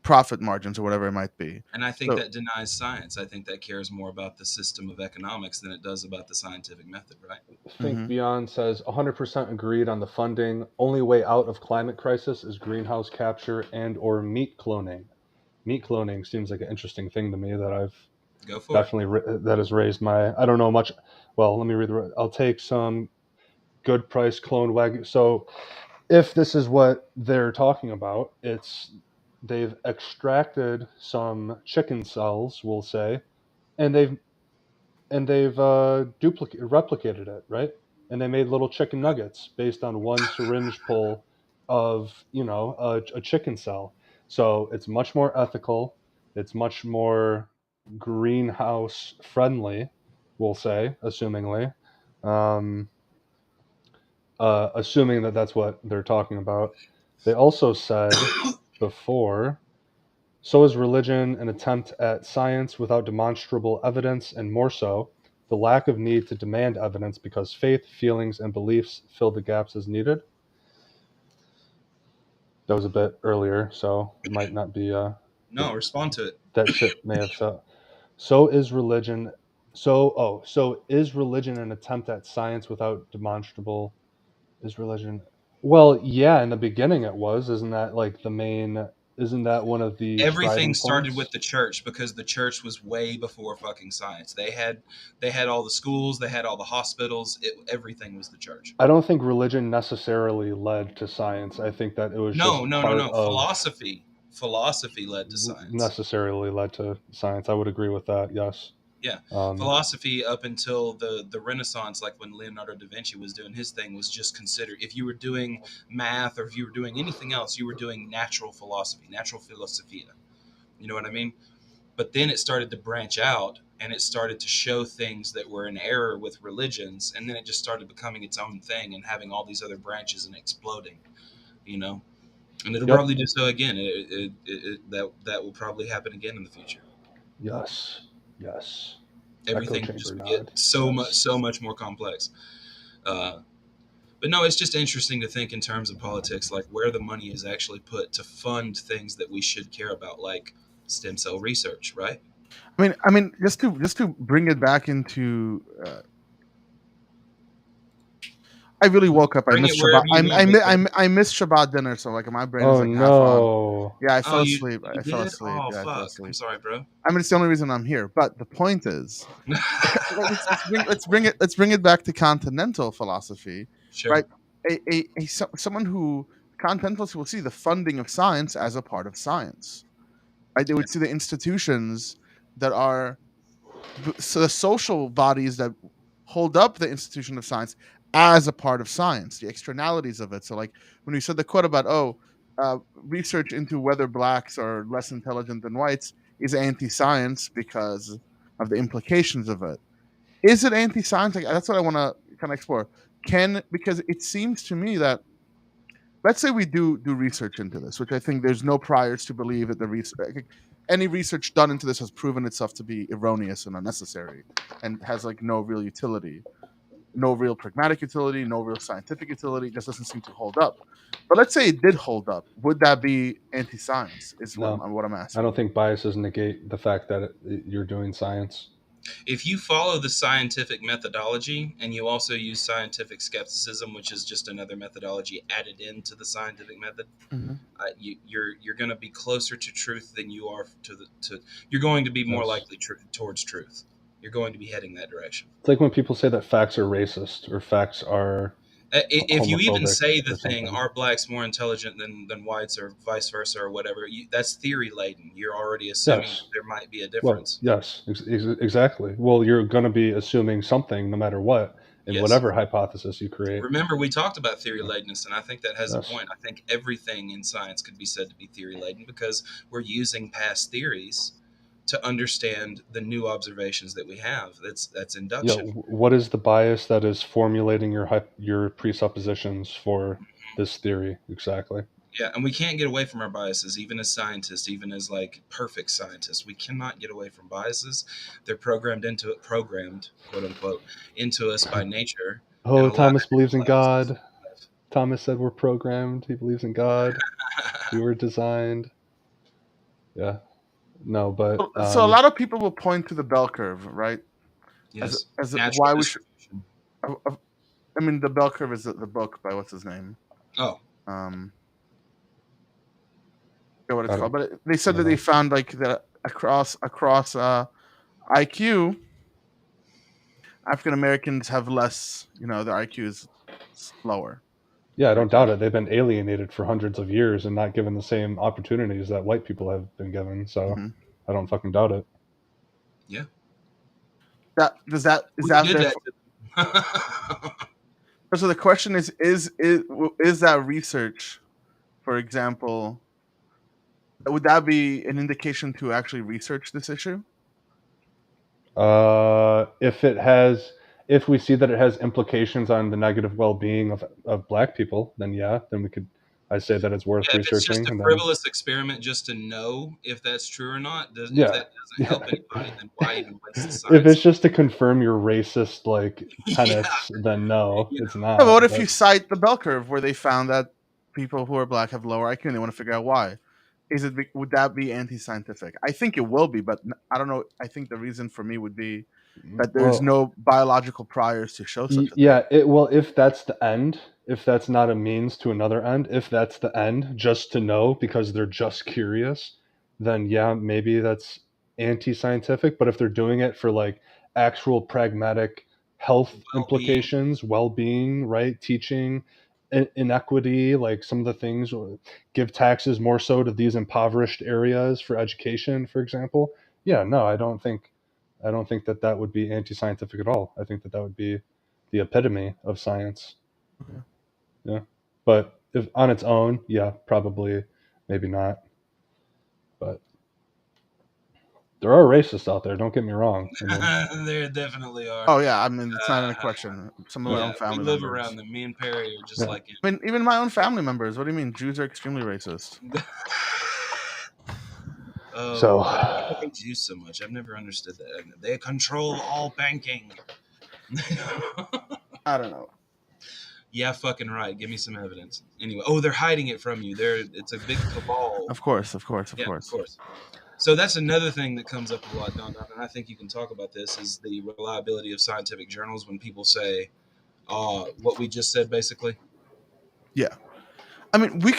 profit margins or whatever it might be. And I think So- that denies science. I think that cares more about the system of economics than it does about the scientific method, right? Think Mhm. Beyond says 100% agreed on the funding. Only way out of climate crisis is greenhouse capture and or meat cloning. Meat cloning seems like an interesting thing to me that I've Go for it. definitely that has raised my. I don't know much. Well, let me read the. I'll take some good price cloned wagyu. So, if this is what they're talking about, it's they've extracted some chicken cells, we'll say, and they've replicated it, right? And they made little chicken nuggets based on one syringe pull of a chicken cell. So it's much more ethical. It's much more greenhouse friendly, we'll say, assumingly. Um, assuming that that's what they're talking about. They also said before, so is religion an attempt at science without demonstrable evidence, and more so, the lack of need to demand evidence because faith, feelings, and beliefs fill the gaps as needed. That was a bit earlier, so it might not be. No, respond to it. That shit may have said. So is religion. So is religion an attempt at science without demonstrable? Is religion? Well, yeah. In the beginning, it was. Isn't that like the main? Isn't that one of the Everything striving started points? with the church because the church was way before fucking science. They had all the schools, they had all the hospitals. Everything was the church. I don't think religion necessarily led to science. I think that it was No, just no, no, part no. of Philosophy led to science. necessarily led to science. I would agree with that. Yes. Yeah, Um, philosophy up until the Renaissance, like when Leonardo da Vinci was doing his thing, was just considered. If you were doing math or if you were doing anything else, you were doing natural philosophy, natural philosophia. You know what I mean? But then it started to branch out and it started to show things that were in error with religions, and then it just started becoming its own thing and having all these other branches and exploding. You know, and it'll yep. probably do so again. That will probably happen again in the future. Yes. Yes. Echo Everything will chamber just get nod. so Yes. much more complex. Uh, but no, it's just interesting to think in terms of politics, like where the money is actually put to fund things that we should care about, like stem cell research, right? I mean, just to bring it back into. I really woke up. I Bring it missed Shabbat. wherever you want, big fella. I missed Shabbat dinner, so like my brain is Oh like half on. no. Yeah, I Oh, fell you asleep. you I fell did? asleep. Oh Yeah, I fell fuck! I'm asleep. sorry, bro. I mean, it's the only reason I'm here. But the point is, let's bring it back to continental philosophy, Sure. right? Someone who continentalists will see the funding of science as a part of science, right? They Yeah. would see the institutions that are so the social bodies that hold up the institution of science as a part of science, the externalities of it. So, like when you said the quote about, research into whether blacks are less intelligent than whites is anti-science because of the implications of it. Is it anti-science? Like, that's what I want to kind of explore. Because it seems to me that, let's say we do research into this, which I think there's no priors to believe that any research done into this has proven itself to be erroneous and unnecessary and has like no real utility, no real pragmatic utility, no real scientific utility. Just doesn't seem to hold up. But let's say it did hold up. Would that be anti-science? Is what No. I'm I don't asking. think biases negate the fact that you're doing science. If you follow the scientific methodology and you also use scientific skepticism, which is just another methodology added into the scientific method, Mhm. you're going to be closer to truth than you are to. You're going to be more Yes. likely towards truth. You're going to be heading that direction. It's like when people say that facts are racist or facts are If you even homophobic say the or thing, something. are blacks more intelligent than whites or vice versa or whatever, that's theory laden. You're already assuming that Yes. there might be a Well, difference. yes, exactly. Well, you're going to be assuming something no matter what in Yes. whatever hypothesis you create. Remember, we talked about theory Yeah. ladeness, and I think that has a Yes. point. I think everything in science could be said to be theory laden because we're using past theories to understand the new observations that we have. That's Yeah. induction. What is the bias that is formulating your presuppositions for this theory exactly? Yeah, and we can't get away from our biases, even as scientists, even as like perfect scientists. We cannot get away from biases. They're programmed, quote unquote, into us by nature, and Oh, allow Thomas believes in allow us to God. Thomas said we're programmed. He believes in God. We survive. were designed. Yeah. No, but So a lot of people will point to the bell curve, right? Yes. As Natural why we should. distribution. I mean, the bell curve is the book by what's his name. Oh, I forget what it's I called, don't, but they I said that don't they know. found like that across IQ, African Americans have less. Their IQ is lower. Yeah, I Right don't doubt it. They've been alienated for hundreds of years and not given the same opportunities that white people have been given. So hmm I don't fucking doubt it. yeah. That is Who that did there? that to them? So the question is that research, for example, would that be an indication to actually research this issue? If we see that it has implications on the negative well-being of black people, then yeah, then I say that it's worth Yeah, if it's just researching. a And then frivolous experiment just to know if that's true or not, if yeah, that doesn't yeah. help anybody, then why even waste the If science? it's just to confirm your racist like Yeah, tenets, then no, you it's know. Yeah, but what not. if But you cite the bell curve where they found that people who are black have lower IQ and they want to figure out why? Would that be anti-scientific? I think it will be, but I don't know. I think the reason for me would be that there's well, no biological priors to show such a thing. Yeah, if that's the end, if that's not a means to another end, if that's the end, just to know because they're just curious, then yeah, maybe that's anti-scientific. But if they're doing it for like actual pragmatic health Well-being. implications, well-being, right, teaching, inequity, like some of the things, give taxes more so to these impoverished areas for education, for example. Yeah, no, I don't think that that would be anti-scientific at all. I think that that would be the epitome of science. Okay. Yeah, but if on its own, yeah, probably, maybe not. But there are racists out there. Don't get me wrong. I mean, There definitely are. Oh yeah, I mean it's not even a Uh, question. Some of my yeah, own we family live members. around them. Me and Perry are just yeah, like I mean, even my own family members. What do you mean? Jews are extremely racist. him. Oh, so why do people hate Jews so much? I've never understood that. They control all banking. I don't know. Yeah, fucking right. Give me some evidence. Anyway, oh, they're hiding it from you. It's a big cabal. Of course, of course, of Yeah, of course. course. So that's another thing that comes up a lot, Don, and I think you can talk about this is the reliability of scientific journals when people say, what we just said, basically. Yeah, I mean we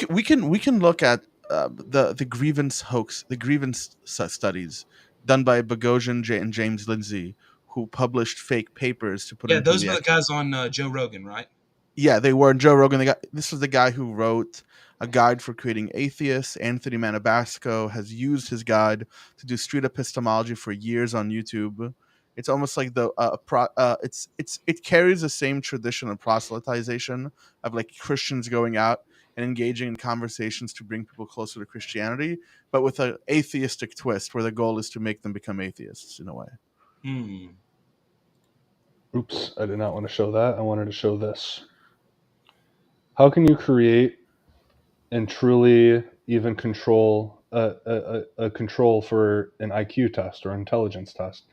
can look at the grievance hoax, the grievance studies done by Bogosian and James Lindsay, who published fake papers to put Yeah, into those the were the guys on Joe Rogan, right? Yeah, they were. Joe Rogan. This was the guy who wrote a guide for creating atheists. Anthony Manabasco has used his guide to do street epistemology for years on YouTube. It's almost like it carries the same tradition of proselytization of like Christians going out and engaging in conversations to bring people closer to Christianity, but with an atheistic twist where the goal is to make them become atheists in a way. Hmm. oops, I did not want to show that. I wanted to show this. How can you create and truly even control a control for an IQ test or intelligence test?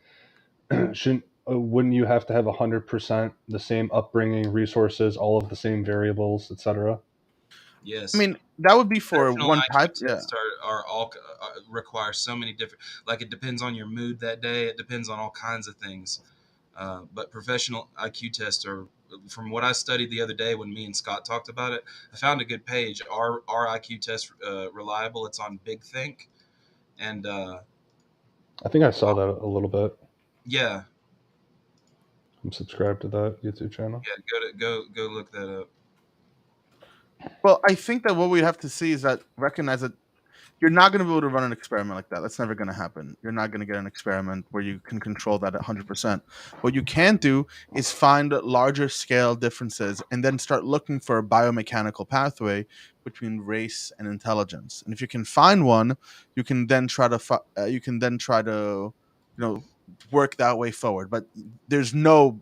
Shouldn't Wouldn't you have to have 100% the same upbringing, resources, all of the same variables, etc.? I Yes. mean, that would be for Professional one type. IQ Yeah. tests are all require so many different. Like it depends on your mood that day. It depends on all kinds of things. But professional IQ tests are, from what I studied the other day when me and Scott talked about it, I found a good page. Our IQ test reliable? It's on Big Think, and I think I saw that a little bit. yeah, I'm subscribed to that YouTube channel. yeah. Go look that up. Well, I think that what we have to see is that recognize that you're not going to be able to run an experiment like that. That's never going to happen. You're not going to get an experiment where you can control that at 100%. What you can do is find larger scale differences and then start looking for a biomechanical pathway between race and intelligence. And if you can find one, you can then try to work that way forward. But there's no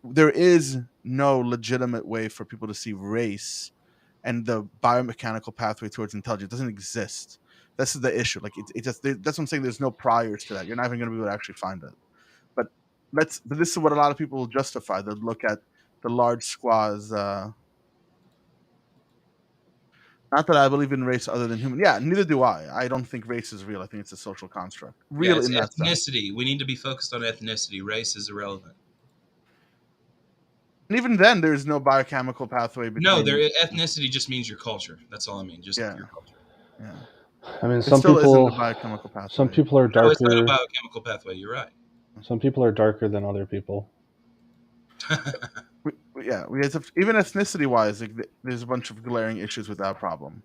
there is no legitimate way for people to see race and the biomechanical pathway towards intelligence doesn't exist. This is the issue. Like it just that's what I'm saying. There's no priors to that. You're not even going to be able to actually find it. But but this is what a lot of people will justify. They'll look at the large squads. Not that I believe in race other than human. Yeah, neither do I. I don't think race is real. I think it's a social construct. Real it's in that sense. ethnicity. We need to be focused on ethnicity. Race is irrelevant. And even then, there's no biochemical pathway between. No, ethnicity just means your culture. That's all I mean. Just your culture. Yeah. I mean, It still isn't a biochemical pathway. Some people are No, it's not a darker. biochemical pathway. You're right. Some people are darker than other people. Even ethnicity-wise, like, there's a bunch of glaring issues with that problem.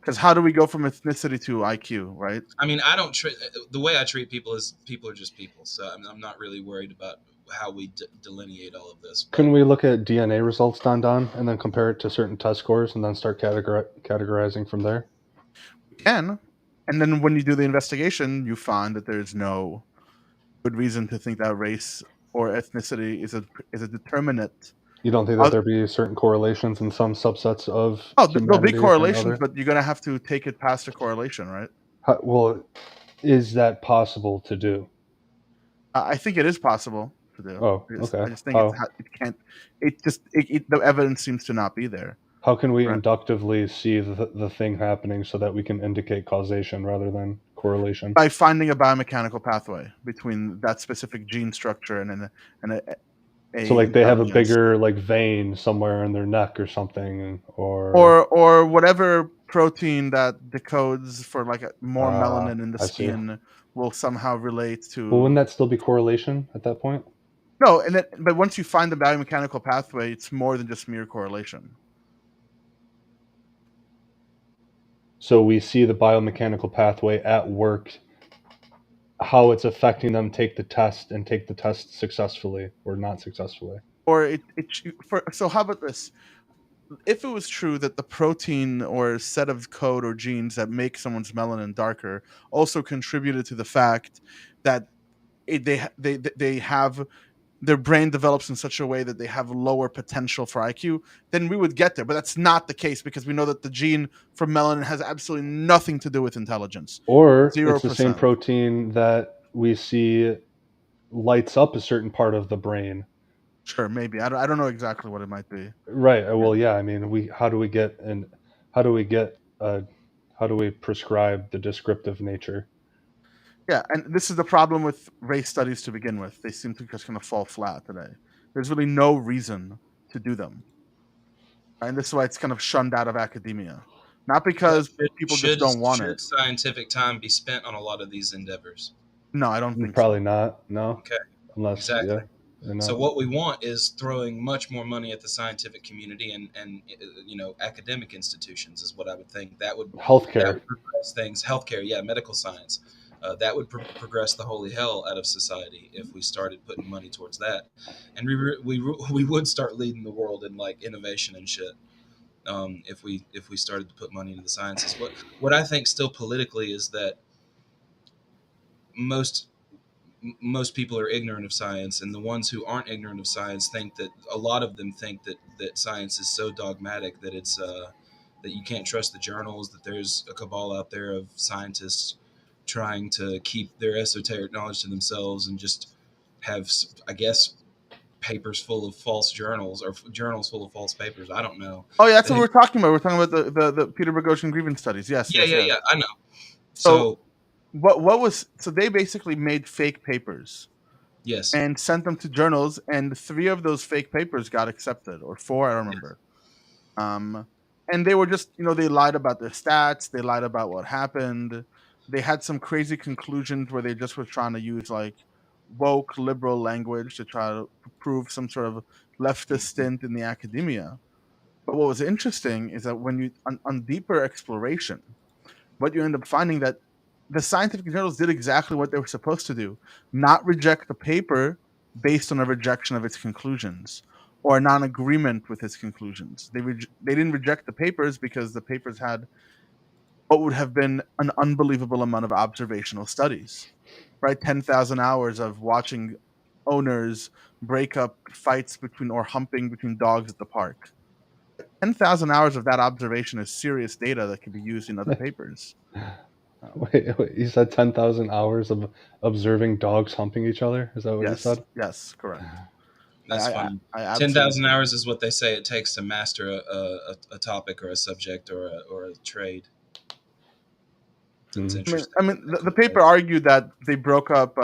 Because how do we go from ethnicity to IQ, right? I mean, I don't treat the way I treat people is people are just people. So I'm not really worried about how we delineate all of this. Couldn't we look at DNA results, Don, and then compare it to certain test scores and then start categorizing from there? We can. And then when you do the investigation, you find that there's no good reason to think that race or ethnicity is a determinant. You don't think that there'd be certain correlations in some subsets of there'll be humanity correlations, but you're going to have to take it past a correlation, right? Well, is that possible to do? I think it is possible to do. Oh, okay. I just think it can't. The evidence seems to not be there. How can we inductively see the thing happening so that we can indicate causation rather than correlation? By finding a biomechanical pathway between that specific gene structure and so like they have a bigger like vein somewhere in their neck or something, or whatever protein that decodes for like more melanin in the skin will somehow relate to. Well, wouldn't that still be correlation at that point? No, but once you find the biomechanical pathway, it's more than just mere correlation. So we see the biomechanical pathway at work, how it's affecting them take the test and take the test successfully or not successfully. So how about this? If it was true that the protein or set of code or genes that make someone's melanin darker also contributed to the fact that they have their brain develops in such a way that they have lower potential for IQ, then we would get there. But that's not the case because we know that the gene for melanin has absolutely nothing to do with intelligence. Or 0%. It's the same protein that we see lights up a certain part of the brain. Sure, maybe. I don't know exactly what it might be. Right. Well, yeah. I mean, how do we prescribe the descriptive nature? Yeah, and this is the problem with race studies to begin with. They seem to just kind of fall flat today. There's really no reason to do them. And this is why it's kind of shunned out of academia. Not because people just don't want it. Should scientific time be spent on a lot of these endeavors? No, I don't think Probably so. not. No. Okay. Unless, exactly. Yeah, so what we want is throwing much more money at the scientific community and academic institutions is what I would think. That would progress things. Healthcare, yeah, medical science. That would progress the holy hell out of society if we started putting money towards that, and we would start leading the world in like innovation and shit. If we started to put money into the sciences, what I think still politically is that most people are ignorant of science, and the ones who aren't ignorant of science think that a lot of them think that science is so dogmatic that it's that you can't trust the journals, that there's a cabal out there of scientists trying to keep their esoteric knowledge to themselves and just have, I guess, papers full of false journals or journals full of false papers. I don't know. Oh, yeah, that's what we're talking about. We're talking about the Peter Boghossian grievance studies. Yes. Yeah. I know. So so they basically made fake papers. Yes. And sent them to journals, and 3 of those fake papers got accepted, or 4, I don't remember. Yes. And they were just, they lied about their stats. They lied about what happened. They had some crazy conclusions where they just were trying to use like woke liberal language to try to prove some sort of leftist stint in the academia. But what was interesting is that when you on deeper exploration, what you end up finding that the scientific journals did exactly what they were supposed to do: not reject the paper based on a rejection of its conclusions or a non-agreement with its conclusions. They didn't reject the papers because the papers had what would have been an unbelievable amount of observational studies, right? 10,000 hours of watching owners break up fights or humping between dogs at the park. 10,000 hours of that observation is serious data that can be used in other papers. Wait, you said 10,000 hours of observing dogs humping each other? Is that what you said? Yes, correct. That's funny. I 10,000 absolutely. hours is what they say it takes to master a topic or a subject or a trade. It's interesting. I mean, That the cool paper phrase. argued that they broke up.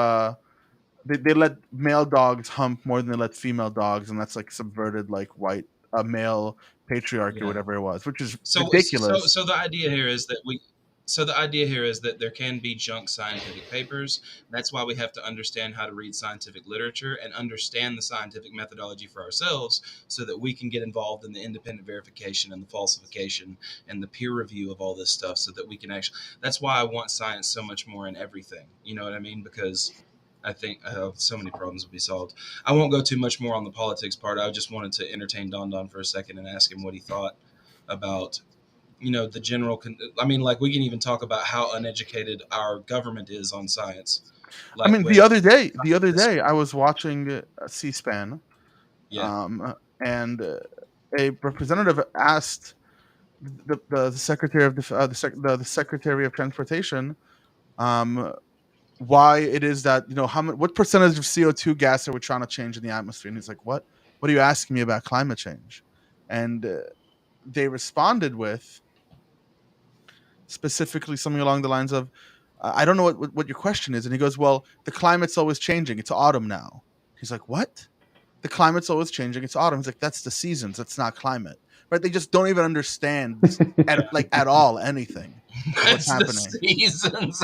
They let male dogs hump more than they let female dogs, and that's like subverted like white male patriarchy or Yeah. whatever it was, which is So ridiculous. so the idea here is that we so the idea here is that there can be junk scientific papers. That's why we have to understand how to read scientific literature and understand the scientific methodology for ourselves so that we can get involved in the independent verification and the falsification and the peer review of all this stuff so that we can actually that's why I want science so much more in everything. You know what I mean? Because I think so many problems will be solved. I won't go too much more on the politics part. I just wanted to entertain Don Don for a second and ask him what he thought about the general I mean, like, we can even talk about how uneducated our government is on science, I like mean, with the other day, I was watching C-SPAN, yeah and a representative asked the secretary of the secretary of transportation, um, why it is that what percentage of CO2 gas are we trying to change in the atmosphere? And he's like, "What? What are you asking me about climate change?" And they responded with specifically something along the lines of, "I don't know what your question is." And he goes, "Well, the climate's always changing. It's autumn now." He's like, "What? The climate's always changing. It's autumn." He's like, "That's the seasons. That's not climate." Right? They just don't even understand at all anything of what's that's the happening. seasons.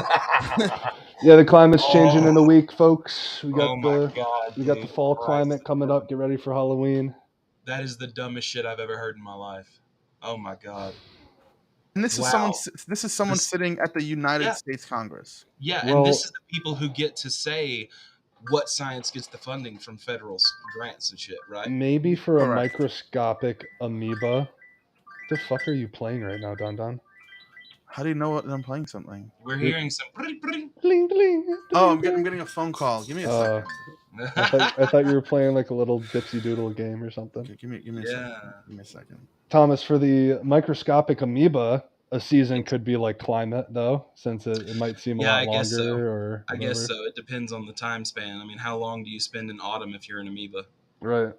Yeah, the climate's changing in a Oh, week, folks. We oh got my the god, we got the dude, fall Christ. climate coming up. Get ready for Halloween. That is the dumbest shit I've ever heard in my life. Oh my god. And Wow. this is someone This sitting at the United Yeah, States Congress. yeah, and this Well, is the people who get to say what science gets the funding from federal grants and shit, right? maybe for a Correct. microscopic amoeba. The fuck are you playing right now, Don Don? How do you know what I'm playing something? We're You're hearing some bling bling Oh, bling I'm bling. getting a phone call. Give me a Uh, second. I thought you were playing like a little dipsy doodle game or something. Okay, give me a second. Yeah. Give me a second. Thomas, for the microscopic amoeba, a season could be like climate, though, since it might seem a Yeah, lot I guess so. longer or I guess whatever. so. It depends on the time span. I mean, how long do you spend in autumn if you're an amoeba? Right.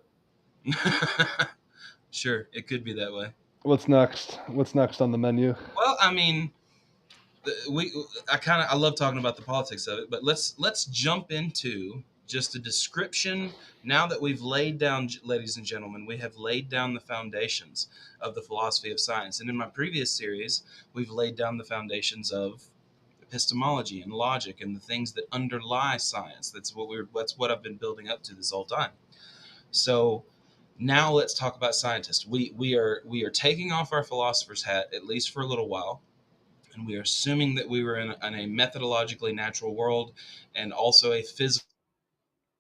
Sure, it could be that way. What's next? What's next on the menu? Well, I mean, we I love talking about the politics of it, but let's jump into just a description. Now that we've laid down, ladies and gentlemen, we have laid down the foundations of the philosophy of science. And in my previous series, we've laid down the foundations of epistemology and logic and the things that underlie science. That's what I've been building up to this whole time. So now let's talk about scientists. We are taking off our philosopher's hat, at least for a little while, and we are assuming that we were in a methodologically natural world and also a physical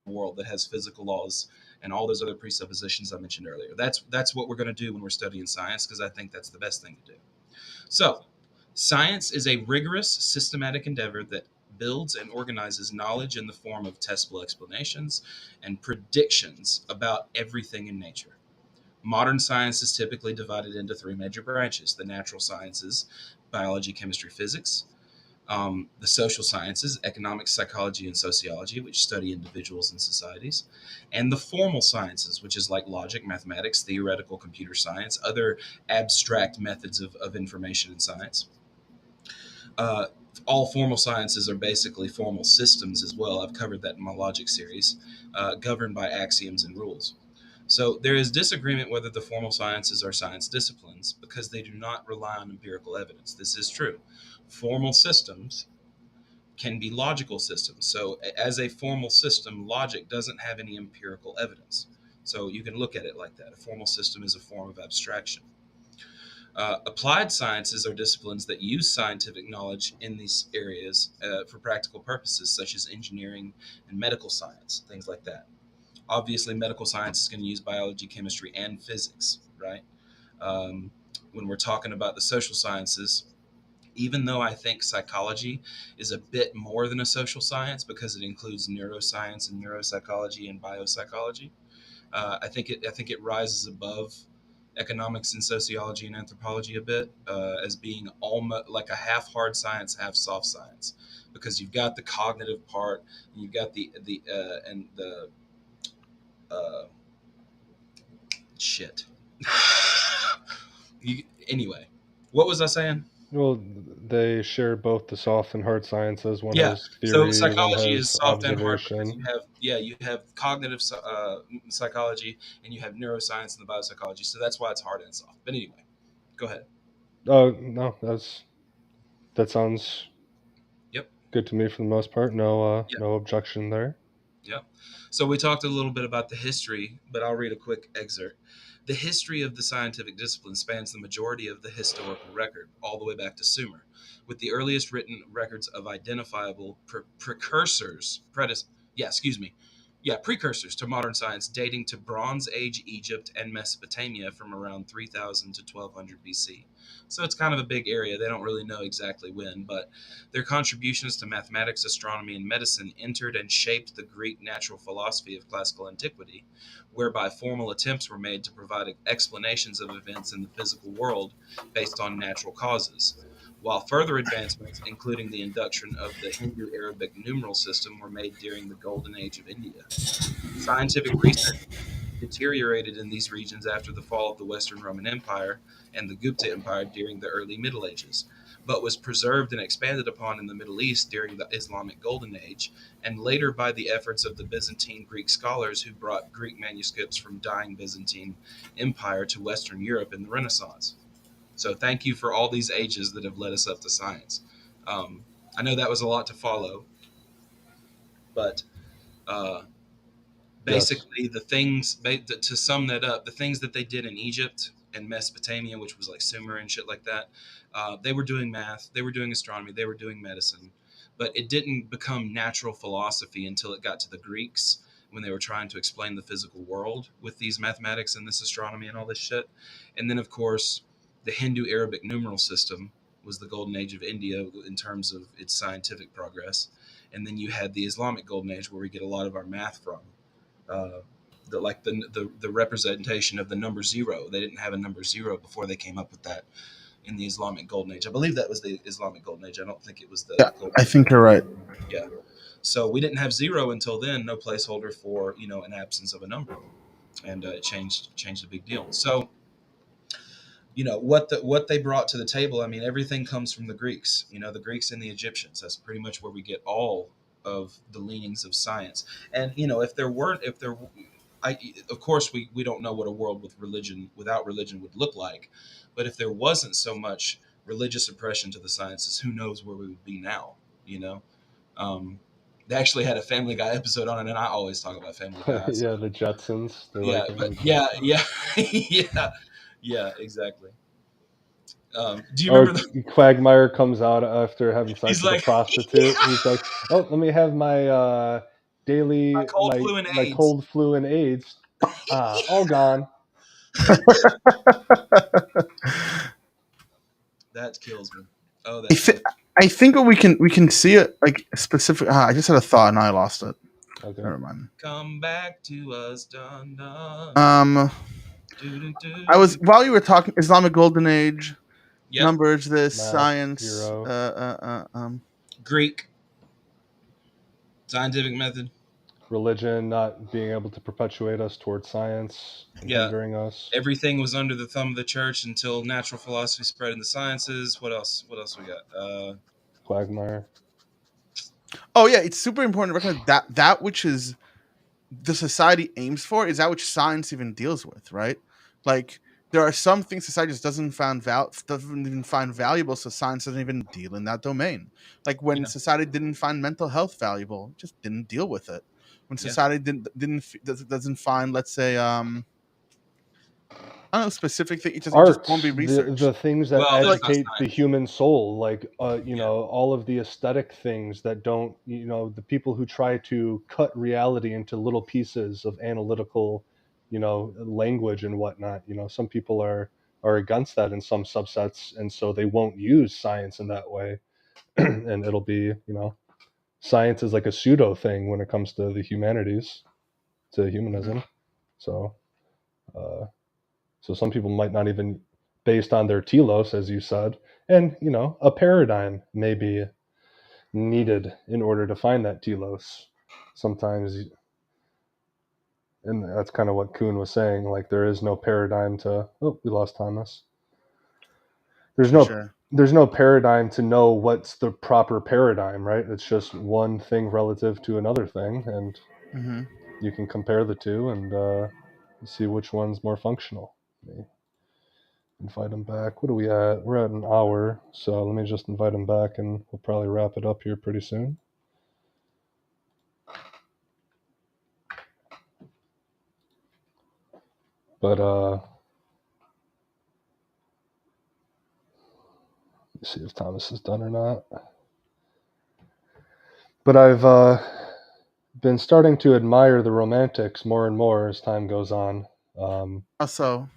world that has physical laws and all those other presuppositions I mentioned earlier. That's what we're going to do when we're studying science, because I think that's the best thing to do. So, science is a rigorous, systematic endeavor that builds and organizes knowledge in the form of testable explanations and predictions about everything in nature. Modern science is typically divided into three major branches: the natural sciences, biology, chemistry, physics; the social sciences, economics, psychology, and sociology, which study individuals and societies; and the formal sciences, which is like logic, mathematics, theoretical computer science, other abstract methods of information in science. Uh, all formal sciences are basically formal systems as well. I've covered that in my logic series, governed by axioms and rules. So there is disagreement whether the formal sciences are science disciplines because they do not rely on empirical evidence. This is true. Formal systems can be logical systems. So as a formal system, logic doesn't have any empirical evidence. So you can look at it like that. A formal system is a form of abstraction. Applied sciences are disciplines that use scientific knowledge in these areas for practical purposes, such as engineering and medical science, things like that. Obviously, medical science is going to use biology, chemistry, and physics, right? Um, when we're talking about the social sciences, even though I think psychology is a bit more than a social science because it includes neuroscience and neuropsychology and biopsychology, I think it rises above economics and sociology and anthropology a bit, as being almost like a half hard science, half soft science, because you've got the cognitive part, and you've got the Shit. Anyway, what was I saying? Well, they share both the soft and hard sciences. One Yeah. has So theory, one psychology is has soft and hard because observation. you have cognitive psychology and you have neuroscience and the biopsychology. So that's why it's hard and soft. But anyway, go ahead. Oh no, that sounds Yep. good to me for the most part. Yep. No objection there. Yep. So we talked a little bit about the history, but I'll read a quick excerpt. The history of the scientific discipline spans the majority of the historical record, all the way back to Sumer, with the earliest written records of identifiable precursors, precursors to modern science dating to Bronze Age Egypt and Mesopotamia from around 3000 to 1200 BC. So it's kind of a big area. They don't really know exactly when, but their contributions to mathematics, astronomy, and medicine entered and shaped the Greek natural philosophy of classical antiquity, whereby formal attempts were made to provide explanations of events in the physical world based on natural causes, while further advancements, including the induction of the Hindu Arabic numeral system, were made during the Golden Age of India. Scientific research deteriorated in these regions after the fall of the Western Roman Empire and the Gupta Empire during the early Middle Ages, but was preserved and expanded upon in the Middle East during the Islamic Golden Age, and later by the efforts of the Byzantine Greek scholars who brought Greek manuscripts from dying Byzantine Empire to Western Europe in the Renaissance. So thank you for all these ages that have led us up to science. I know that was a lot to follow, but uh, Yes. basically the things to sum that up, the things that they did in Egypt and Mesopotamia, which was like Sumer and shit like that, they were doing math, they were doing astronomy, they were doing medicine, but it didn't become natural philosophy until it got to the Greeks when they were trying to explain the physical world with these mathematics and this astronomy and all this shit. And then of course the Hindu Arabic numeral system was the golden age of India in terms of its scientific progress. And then you had the Islamic golden age where we get a lot of our math from, uh, the representation of the number zero. They didn't have a number zero before they came up with that in the Islamic Golden Age. I believe that was the Islamic Golden Age. I don't think it was the Yeah, Golden I Age. think you're right. Yeah. So we didn't have zero until then. No placeholder for an absence of a number, and it changed a big deal. So what they brought to the table. I mean, everything comes from the Greeks. The Greeks and the Egyptians. That's pretty much where we get all of the leanings of science. And if there I, of course, we don't know what a world without religion would look like, but if there wasn't so much religious oppression to the sciences, who knows where we would be now? You know, um, they actually had a Family Guy episode on it, and I always talk about Family Guy. So Yeah, the Jetsons. They're yeah, like but the yeah, Jetsons. yeah, yeah, exactly. Do you remember? Or Quagmire comes out after having sex He's with a like, prostitute. yeah, He's like, "Oh, let me have my my daily cold flu and my AIDS. cold flu and AIDS. Ah, all gone." That kills me. Oh, I, that th- kills. I think what we can see it like specific. I just had a thought and I lost it. Okay. Never mind. Come back to us, dun dun. Um, Do, do, I do, was do. while you were talking Islamic Golden Age, Yep. numbers, this Math, science. zero. Greek scientific method. Religion not being able to perpetuate us towards science and Yeah. hindering us. Everything was under the thumb of the church until natural philosophy spread in the sciences. What else? What else we got? Quagmire. Oh yeah, it's super important to recognize that which is the society aims for is that which science even deals with, right? Like there are some things society just doesn't even find valuable, so science doesn't even deal in that domain. Like when Yeah. society didn't find mental health valuable, it just didn't deal with it. When Yeah. society doesn't find, let's say, I don't know, specific thing, it just Art, won't be the researched. things that Well, So like, that's not agitate the science. human soul, like Yeah. all of the aesthetic things that don't, the people who try to cut reality into little pieces of analytical, language and whatnot. Some people are against that in some subsets, and so they won't use science in that way. And it'll be, science is like a pseudo thing when it comes to the humanities, to humanism. So uh, so some people might not even, based on their telos, as you said, and a paradigm may be needed in order to find that telos. Sometimes, and that's kind of what Kuhn was saying. Like there is no paradigm to. Oh, we lost Thomas. There's no Touche. there's no paradigm to know what's the proper paradigm, right? It's just one thing relative to another thing, and Hmm. you can compare the two and see which one's more functional. Let me invite him back. What are we at? We're at an hour, so let me just invite him back, and we'll probably wrap it up here pretty soon. But let's see if Thomas is done or not. But I've been starting to admire the Romantics more and more as time goes on. Also,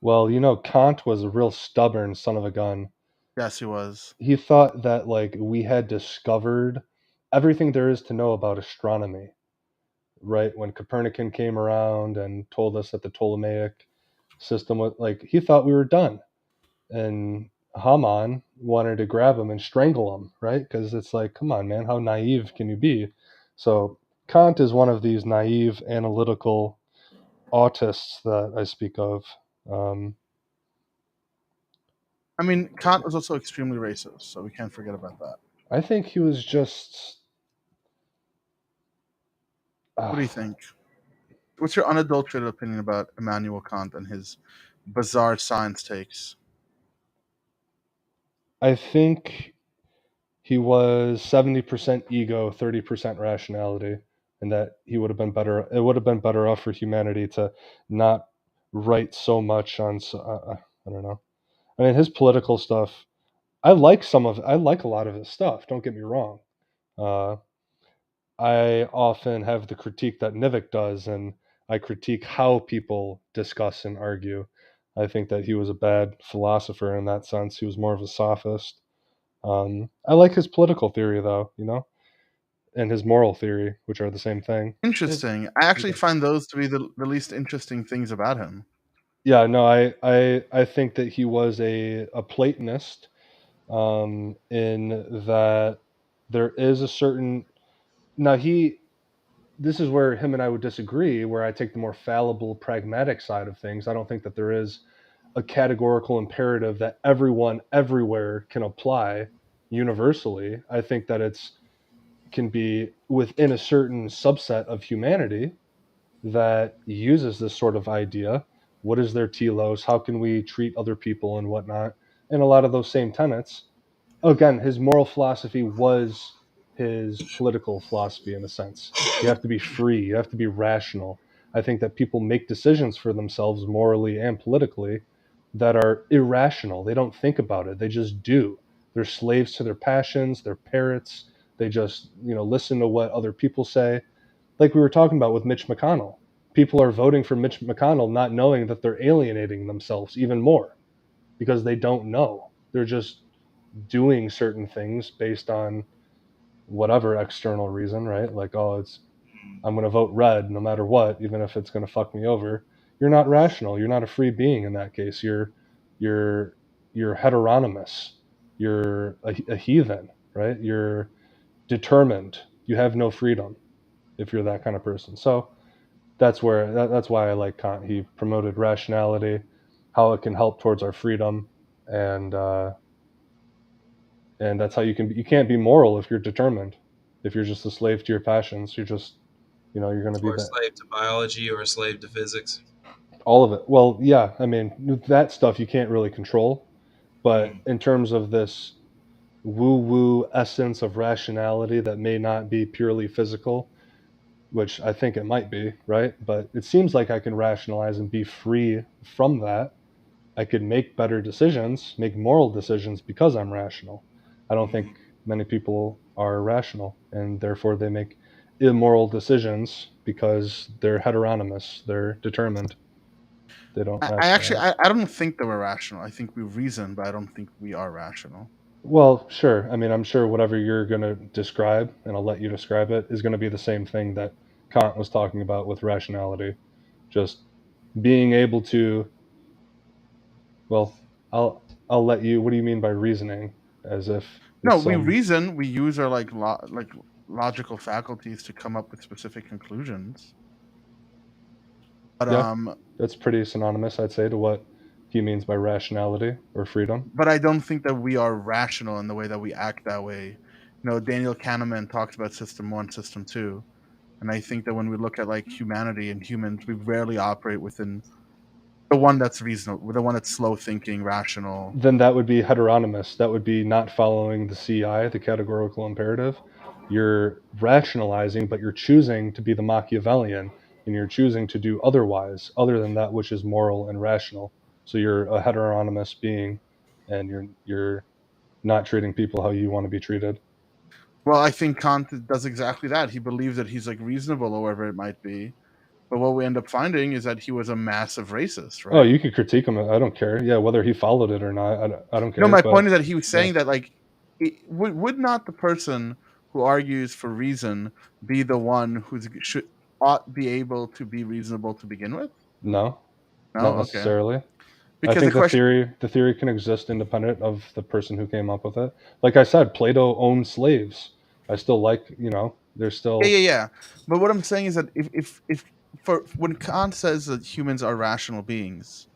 Well, you know, Kant was a real stubborn son of a gun. yes, he was. He thought that like we had discovered everything there is to know about astronomy, right? When Copernican came around and told us that the Ptolemaic system was like, he thought we were done. And Haman wanted to grab him and strangle him, right? Because it's like, come on, man, how naive can you be? So Kant is one of these naive analytical autists that I speak of. Um, I mean, Kant was also extremely racist, so we can't forget about that. I think he was just. What do you think? What's your unadulterated opinion about Immanuel Kant and his bizarre science takes? I think he was 70% ego, 30% rationality, and that he would have been better. It would have been better off for humanity to not write so much on. I don't know. I mean, his political stuff. I like some of. I like a lot of his stuff. Don't get me wrong. Uh, I often have the critique that Nivek does, and I critique how people discuss and argue. I think that he was a bad philosopher in that sense. He was more of a sophist. I like his political theory, though, you know, and his moral theory, which are the same thing. Interesting. I actually Yeah, find those to be the least interesting things about him. yeah, no, I think that he was a Platonist, in that there is a certain now he this is where him and I would disagree, where I take the more fallible, pragmatic side of things. I don't think that there is a categorical imperative that everyone everywhere can apply universally. I think that it's can be within a certain subset of humanity that uses this sort of idea. What is their telos? How can we treat other people and whatnot? And a lot of those same tenets. Again, his moral philosophy was his political philosophy in a sense. You have to be free, you have to be rational. I think that people make decisions for themselves morally and politically that are irrational. They don't think about it, they just do. They're slaves to their passions, they're parrots. They just, listen to what other people say. Like we were talking about with Mitch McConnell. People are voting for Mitch McConnell not knowing that they're alienating themselves even more because they don't know. They're just doing certain things based on whatever external reason, right? Like, oh, I'm going to vote red no matter what, even if it's going to fuck me over. You're not rational. You're not a free being in that case. You're you're heteronymous. You're a heathen, right? You're determined. You have no freedom if you're that kind of person. So that's why I like Kant. He promoted rationality, how it can help towards our freedom, and that's how you can't be moral if you're determined. If you're just a slave to your passions, you're just you're going to be Or a that slave to biology, or a slave to physics. all of it. Well, yeah, I mean that stuff you can't really control, but Mm. in terms of this woo woo essence of rationality that may not be purely physical, which I think it might be, right? But it seems like I can rationalize and be free from that. I could make better decisions, make moral decisions because I'm rational. I don't think Mm. many people are rational, and therefore they make immoral decisions because they're heteronymous, they're determined, they don't I actually rationalize. I don't think that we're rational. I think we reason, but I don't think we are rational. Well, sure. I mean, I'm sure whatever you're going to describe, and I'll let you describe it, is going to be the same thing that Kant was talking about with rationality. Just being able to, well, I'll let you. What do you mean by reasoning? As if No, it's we some. reason. We use our like logical faculties to come up with specific conclusions. But Yeah. That's pretty synonymous, I'd say, to what he means by rationality or freedom. but I don't think that we are rational in the way that we act that way. Daniel Kahneman talks about system 1, system 2. And I think that when we look at like humanity and humans, we rarely operate within the one that's reasonable, the one that's slow thinking, rational. Then that would be heteronymous. That would be not following the CI, the categorical imperative. You're rationalizing, but you're choosing to be the Machiavellian, and you're choosing to do otherwise, other than that which is moral and rational. So you're a heteronymous being, and you're not treating people how you want to be treated. Well, I think Kant does exactly that. He believes that he's like reasonable or whatever it might be. But what we end up finding is that he was a massive racist, Oh, right? you could critique him. I don't care. Yeah, whether he followed it or not, I don't care. My But point is that he was saying yeah. that like would not the person who argues for reason be the one who's ought be able to be reasonable to begin with? No, not No, okay. necessarily. I Because the think the question, theory can exist independent of the person who came up with it. Like I said, Plato owned slaves. I still like, there's still yeah. But what I'm saying is that if for when Kant says that humans are rational beings,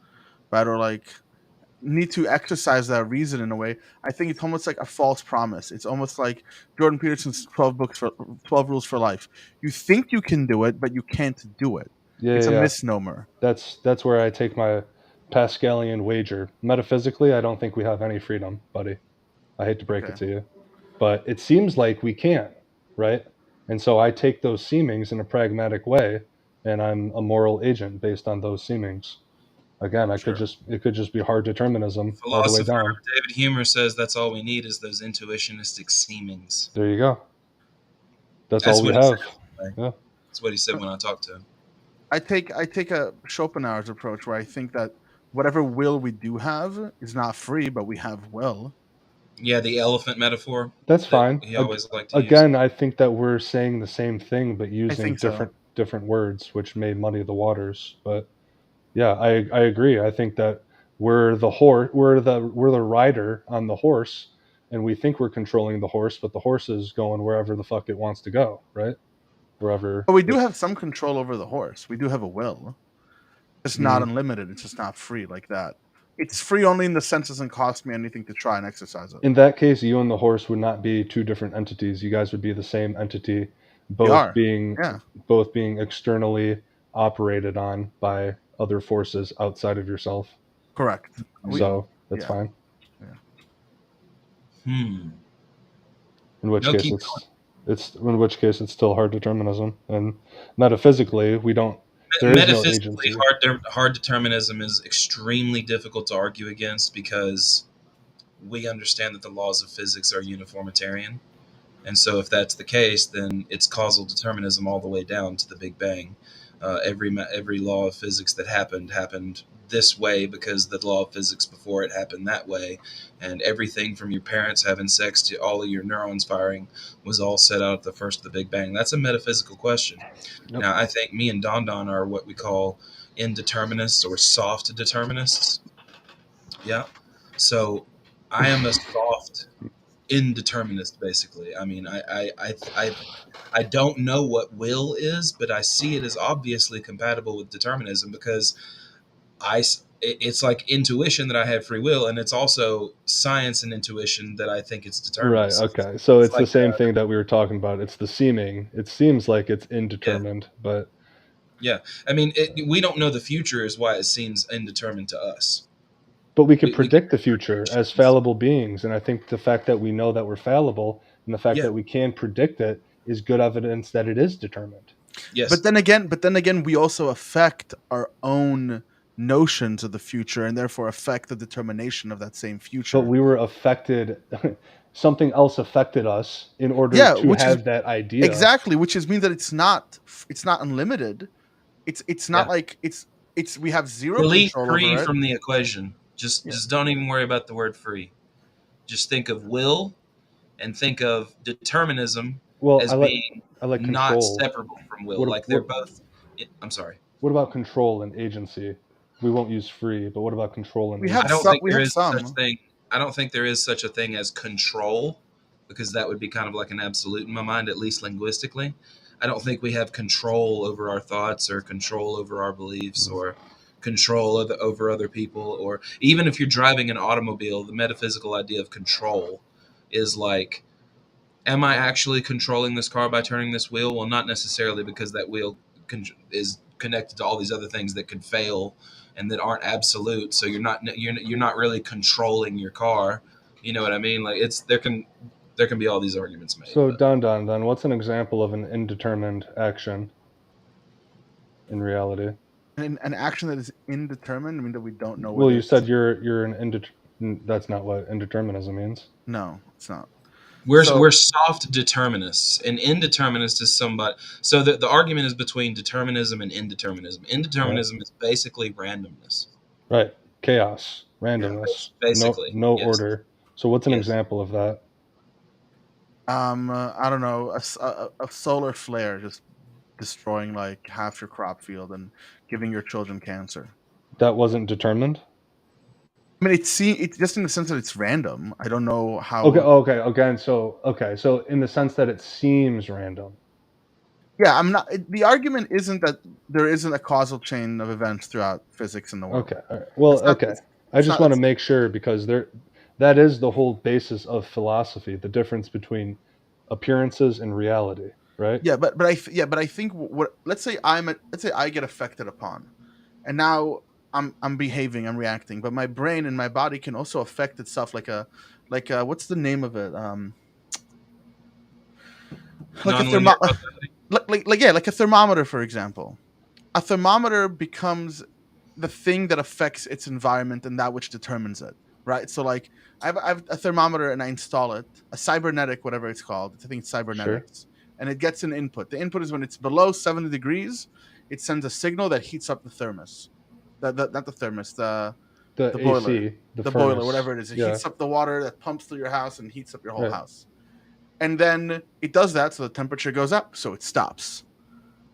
right, or like need to exercise that reason in a way, I think it's almost like a false promise. It's almost like Jordan Peterson's 12 rules for life. You think you can do it, but you can't do it. It's a yeah. misnomer. That's where I take my Pascalian wager. Metaphysically, I don't think we have any freedom, buddy. I hate to break it Okay. to you, but it seems like we can, right? And so I take those seemings in a pragmatic way, and I'm a moral agent based on those seemings. Again, Sure. it could just be hard determinism all the way Philosopher down. David Humer says that's all we need is those intuitionistic seemings. There you go. That's all That's we what he said. have. Anyway. Yeah. That's what he said when I talked to him. I take a Schopenhauer's approach where I think that whatever will we do have is not free, but we have will. Yeah, the elephant metaphor That's that fine. he always liked to use. Again, I think that we're saying the same thing but I using think so. different words, which may muddy the waters. But yeah, I agree. I think that we're the horse, we're the rider on the horse, and we think we're controlling the horse, but the horse is going wherever the fuck it wants to go, right? Wherever But we do it. have some control over the horse. We do have a will. It's not Mm, unlimited. It's just not free like that. It's free only in the sense it doesn't cost me anything to try and exercise it. in that case, you and the horse would not be two different entities. You guys would be the same entity, We both are. being Yeah, both being externally operated on by other forces outside of yourself. correct. So that's Yeah. fine. Hmm. In which No, case keep it's still hard determinism, and metaphysically we don't. There is no Metaphysically, agency. hard determinism is extremely difficult to argue against because we understand that the laws of physics are uniformitarian. And so, if that's the case, then it's causal determinism all the way down to the Big Bang. Every law of physics that happened this way because the law of physics before it happened that way, and everything from your parents having sex to all of your neurons firing was all set out at the first of the Big Bang. That's a metaphysical question. Yep. Now, I think me and Don Don are what we call indeterminists or soft determinists. Yeah. So I am a soft indeterminist, basically. I mean, I don't know what will is, but I see it as obviously compatible with determinism because it's like intuition that I have free will, and it's also science and intuition that I think it's Right. determinist. Okay. So It's it's the like same thing that we were talking about. It's the seeming. It seems like it's yeah, indeterminate, but yeah. I mean, we don't know the future is why it seems indeterminate to us. we could We can predict the make future as predictions. fallible beings, and I think the fact that we know that we're fallible and the fact Yeah. that we can predict it is good evidence that it is determined. Yes. But then again, we also affect our own notions of the future and therefore affect the determination of that same future. But we were affected. Something else affected us in order Yeah, to which is have that idea. exactly, which is means that it's not unlimited. It's not Yeah. like it's we have zero Delete control free over it. from the equation. Yeah. Just don't even worry about the word free. Just think of will and think of determinism Well, as being I like not control. separable from will. Like they're both. I'm sorry. What about control and agency? We won't use free, but what about control and We have I don't agency? some. think We there have is such some. thing. I don't think there is such a thing as control. because that would be kind of like an absolute in my mind, at least linguistically. I don't think we have control over our thoughts or control over our beliefs or control over other people. Or even if you're driving an automobile, the metaphysical idea of control is like, am I actually controlling this car by turning this wheel? Well, not necessarily, because that wheel is connected to all these other things that could fail and that aren't absolute. So you're not really controlling your car. You know what I mean? Like there can be all these arguments made. So, But Don, then what's an example of an indeterminate action in reality? An action that is indeterminate, I mean that we don't know Well, what you it is. said you're an that's not what indeterminism means. No, it's not. we're soft determinists, and indeterminist is somebody. So the argument is between determinism and indeterminism. Indeterminism is basically randomness. Right. Chaos, Yeah. randomness, Basically, no yes, order. So what's an yes. example of that? I don't know, a solar flare just destroying like half your crop field and giving your children cancer. That wasn't determined? I mean, it's just in the sense that it's random. I don't know how. Okay, again, so in the sense that it seems random. Yeah, I'm not. The argument isn't that there isn't a causal chain of events throughout physics in the world. Okay. All right. Well, It's not- okay. it's- I it's just not- want to make sure, because that is the whole basis of philosophy, the difference between appearances and reality, right? Yeah, but I think what let's say I get affected upon, and now I'm behaving, I'm reacting, but my brain and my body can also affect itself like a what's the name of it? Like a Nonlinear causality. like a thermometer, for example. A thermometer becomes the thing that affects its environment and that which determines it, right? So like I have a thermometer and I install it, a cybernetic, whatever it's called. I think it's cybernetics, and it gets an input. The input is when it's below 70 degrees, it sends a signal that heats up the thermos. Not the thermos, the boiler, AC, the furnace. boiler, whatever it is. It Yeah. heats up the water that pumps through your house and heats up your whole Right. house. And then it does that, so the temperature goes up, so it stops.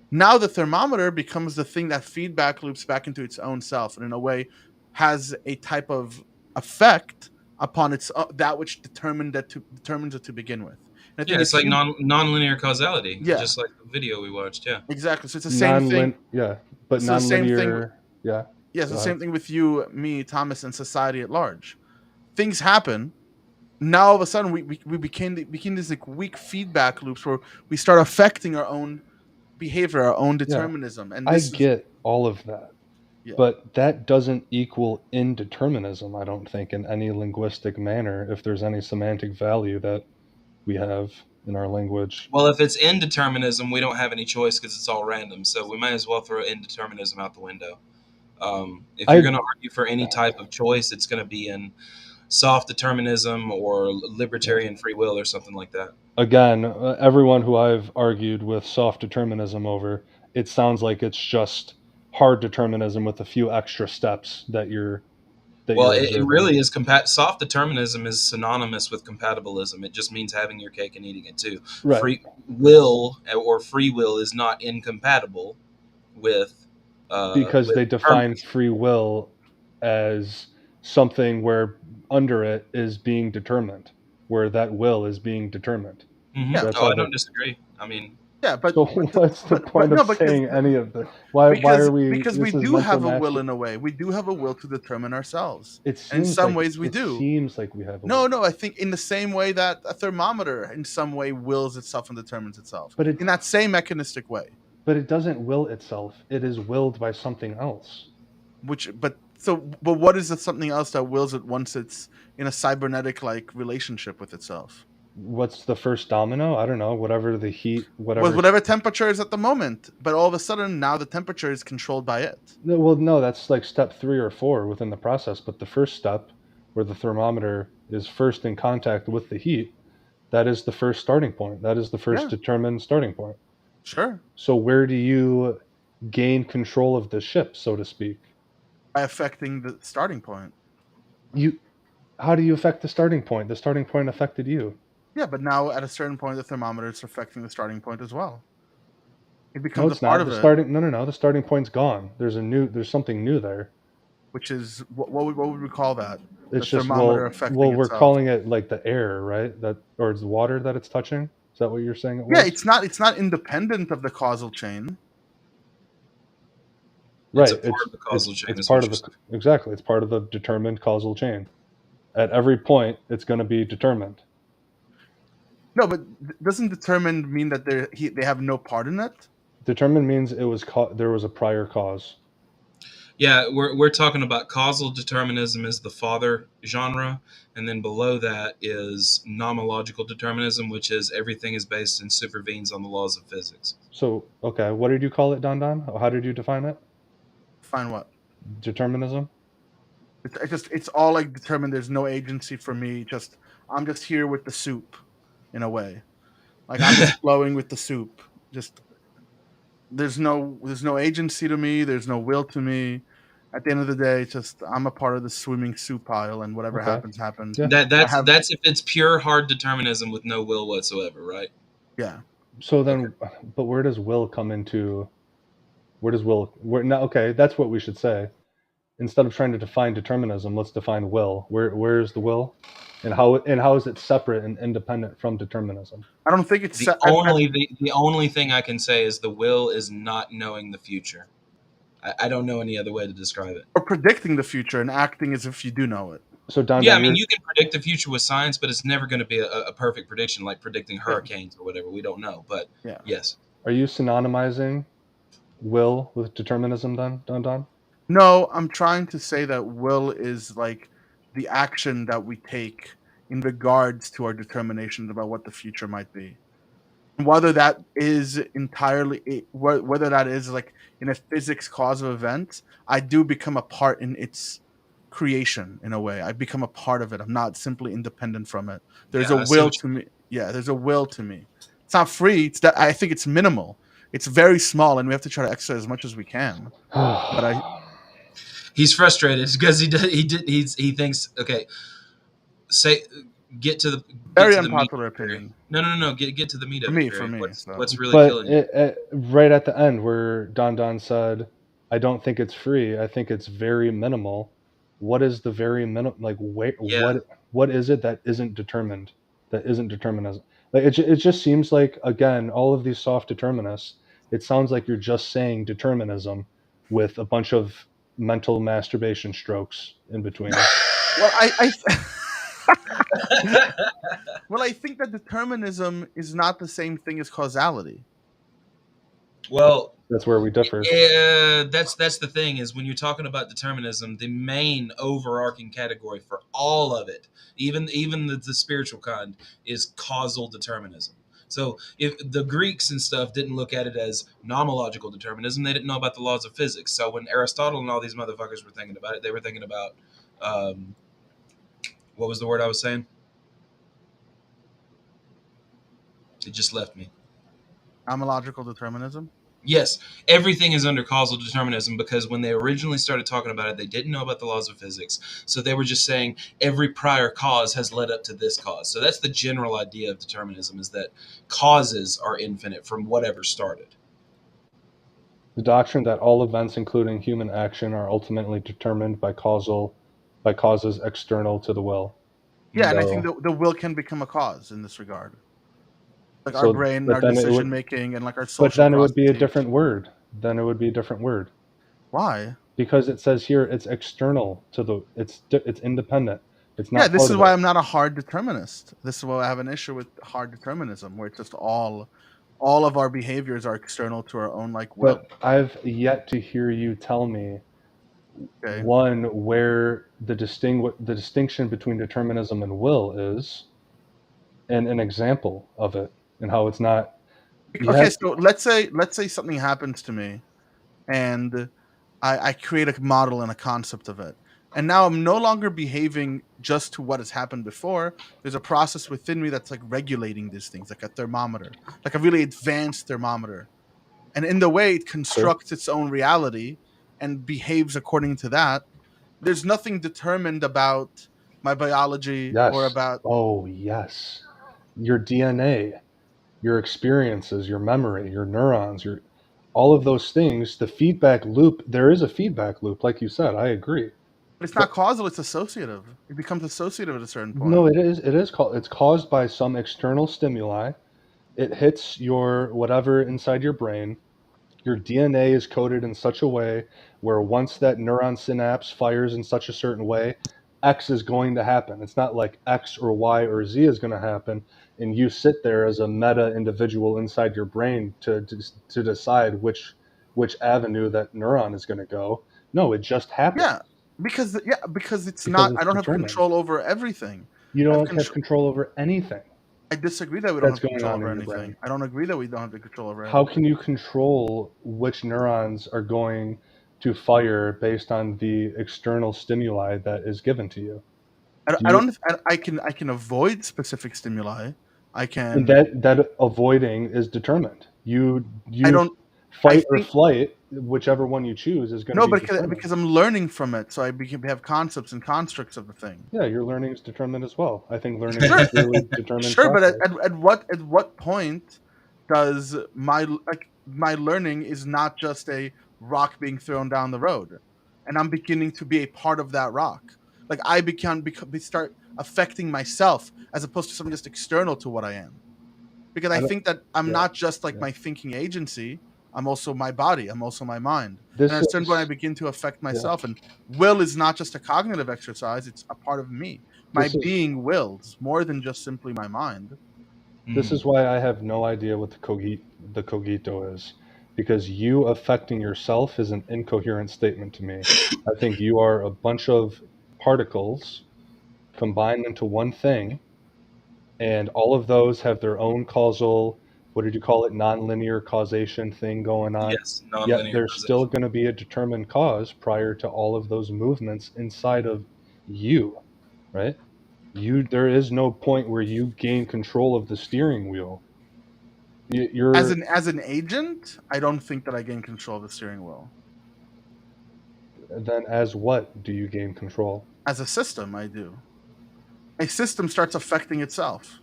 Now the thermometer becomes the thing that feedback loops back into its own self, and in a way has a type of effect upon its that which determines it to begin with. And I think Yeah, it's like nonlinear causality. Yeah. Just like the video we watched. Yeah. Exactly. So it's the same thing. Yeah, but It's the same thing. nonlinear. Yeah. Yeah, it's the same thing with you, me, Thomas, and society at large. Things happen. Now all of a sudden we became these like weak feedback loops where we start affecting our own behavior, our own determinism. And I get all of that. Yeah. But that doesn't equal indeterminism, I don't think, in any linguistic manner, if there's any semantic value that we have in our language. Well, if it's indeterminism, we don't have any choice because it's all random. So we might as well throw indeterminism out the window. If you're going to argue for any type of choice, it's going to be in soft determinism or libertarian free will or something like that. Again, everyone who I've argued with soft determinism over, it sounds like it's just hard determinism with a few extra steps that you're it really is soft determinism is synonymous with compatibilism. It just means having your cake and eating it too. Right. Free will is not incompatible with because with they define free will as something where under it is being determined, where that will is being determined. Mm-hmm. Yeah. I don't disagree. I mean, yeah, but so what's the point of saying any of the why are we? Because we do have a will in a way. We do have a will to determine ourselves. It seems in some ways we do. It seems like we have. No. I think in the same way that a thermometer in some way wills itself and determines itself. But in that same mechanistic way. But it doesn't will itself. It is willed by something else. But what is the something else that wills it once it's in a cybernetic like relationship with itself? What's the first domino? I don't know. Whatever the heat, whatever temperature is at the moment. But all of a sudden now the temperature is controlled by it. No, that's like step 3 or 4 within the process. But the first step, where the thermometer is first in contact with the heat, that is the first starting point. That is the first determined starting point. Sure. So where do you gain control of the ship, so to speak? By affecting the starting point. How do you affect the starting point? The starting point affected you. Yeah, but now at a certain point, the thermometer is affecting the starting point as well. It becomes a part of it. No. The starting point's gone. There's something new there. which is what would we call that? It's The just thermometer affecting we're itself. calling it like the air, right? That or it's the water that it's touching. Is that what you're saying it Yeah, was? it's not independent of the causal chain. It's a Right. part of the causal chain, It's is part what of you're the saying. exactly. It's part of the determined causal chain. At every point, it's going to be determined. No, but doesn't determined mean that they have no part in it? Determined means it was there was a prior cause. Yeah, we're talking about causal determinism as the father genre, and then below that is nomological determinism, which is everything is based and supervenes on the laws of physics. So, okay, what did you call it, Don Don? How did you define it? Fine, what? Determinism? It's all like determined. There's no agency for me. Just I'm just here with the soup, in a way. Like I'm just flowing with the soup. Just there's no agency to me. There's no will to me. At the end of the day, it's just I'm a part of the swimming soup pile, and whatever Okay. happens, happens. Yeah. I have That's if it's pure hard determinism with no will whatsoever, right? yeah. So then, but where does will come into? Where does will? Where now? Okay, that's what we should say. Instead of trying to define determinism, let's define will. Where is the will, and how is it separate and independent from determinism? I don't think it's The only thing I can say is the will is not knowing the future. I don't know any other way to describe it. or predicting the future and acting as if you do know it. So Don Yeah, Don, I mean, you're you can predict the future with science, but it's never going to be a perfect prediction like predicting hurricanes or whatever. We don't know, but Yeah. yes. are you synonymizing will with determinism then, Don Don? No, I'm trying to say that will is like the action that we take in regards to our determinations about what the future might be. Whether that is whether that is like in a physics cause of events, I do become a part in its creation in a way. I become a part of it. I'm not simply independent from it. There's Yeah, a I see will what to me. Yeah, there's a will to me. It's not free. It's that I think it's minimal. It's very small, and we have to try to exercise as much as we can. But he's frustrated because he thinks, okay, say get to the very meat unpopular of the theory. opinion No, get to the meat of it, for Barry. me. So What's really But killing you? right at the end, where Don Don said, "I don't think it's free. I think it's very minimal." What is the very minimum? Like, Yeah. what is it that isn't determined? That isn't determinism. Like it just seems like again, all of these soft determinists. It sounds like you're just saying determinism with a bunch of mental masturbation strokes in between. well, well, I think that determinism is not the same thing as causality. Well, That's where we differ. that's the thing is when you're talking about determinism, the main overarching category for all of it, even the spiritual kind, is causal determinism. So if the Greeks and stuff didn't look at it as nomological determinism, they didn't know about the laws of physics. So when Aristotle and all these motherfuckers were thinking about it, they were thinking about what was the word I was saying? It just left me. Homological determinism. Yes, everything is under causal determinism because when they originally started talking about it, they didn't know about the laws of physics. So they were just saying every prior cause has led up to this cause. So that's the general idea of determinism, is that causes are infinite from whatever started. The doctrine that all events, including human action, are ultimately determined by causes external to the will. Yeah, and I think So, the will can become a cause in this regard. Like our brain, but our then it decision would, making, and like our but social then it would be a processes. different word. Then it would be a different word Why? because it says here it's external to the. It's independent. It's Yeah, not this part is of why it. I'm not a hard determinist. This is why I have an issue with hard determinism, where it's just all of our behaviors are external to our own like will. But I've yet to hear you tell me Okay. one where the distinction between determinism and will is, and an example of it, and how it's not. You Okay, have so let's say something happens to me and I create a model and a concept of it. And now I'm no longer behaving just to what has happened before. There's a process within me that's like regulating these things, like a thermometer, like a really advanced thermometer. And in the way it sure. constructs its own reality and behaves according to that, there's nothing determined about my biology or Yes. about Oh, yes. Your DNA, your experiences, your memory, your neurons, your all of those things, the feedback loop, there is a feedback loop, like you said, I agree. It's not causal, it's associative. It becomes associative at a certain point. No, it's caused by some external stimuli. It hits your whatever inside your brain. Your DNA is coded in such a way where once that neuron synapse fires in such a certain way, X is going to happen. It's not like X or Y or Z is going to happen, and you sit there as a meta individual inside your brain to decide which avenue that neuron is going to go. No, it just happens. Because it's Because not. it's I don't have determined. control over everything. You don't have control over anything. I disagree that we don't That's have going control on over in your anything. brain. I don't agree that we don't have the control over How anything. can you control which neurons are going to fire based on the external stimuli that is given to you? I can avoid specific stimuli. I And can. that avoiding is determined. You I don't. I fight or think flight, whichever one you choose is going to no, be determined. because I'm learning from it, so I have concepts and constructs of the thing. Yeah, your learning is determined as well. I think learning is a really determined Sure, but process. at what point does my learning is not just a rock being thrown down the road, and I'm beginning to be a part of that rock. Like I start affecting myself as opposed to something just external to what I am. Because I think that I'm not just like my thinking agency. I'm also my body. I'm also my mind. And at a certain point, I begin to affect myself. And will is not just a cognitive exercise; it's a part of me. My being wills more than just simply my mind. This is why I have no idea what the cogito is, because you affecting yourself is an incoherent statement to me. I think you are a bunch of particles combined into one thing, and all of those have their own causal, what did you call it, nonlinear causation thing going on. Yes, Yet nonlinear there's still causation. going to be a determined cause prior to all of those movements inside of you, right? There is no point where you gain control of the steering wheel. You're As an agent, I don't think that I gain control of the steering wheel. Then as what do you gain control? As a system, I do. A system starts affecting itself.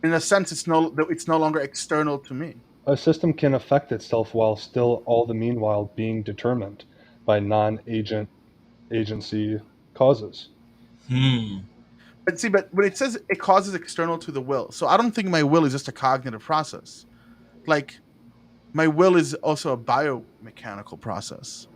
In a sense, it's no longer external to me. A system can affect itself while still all the meanwhile being determined by agency causes. But when it says it causes external to the will, so I don't think my will is just a cognitive process. Like my will is also a biomechanical process.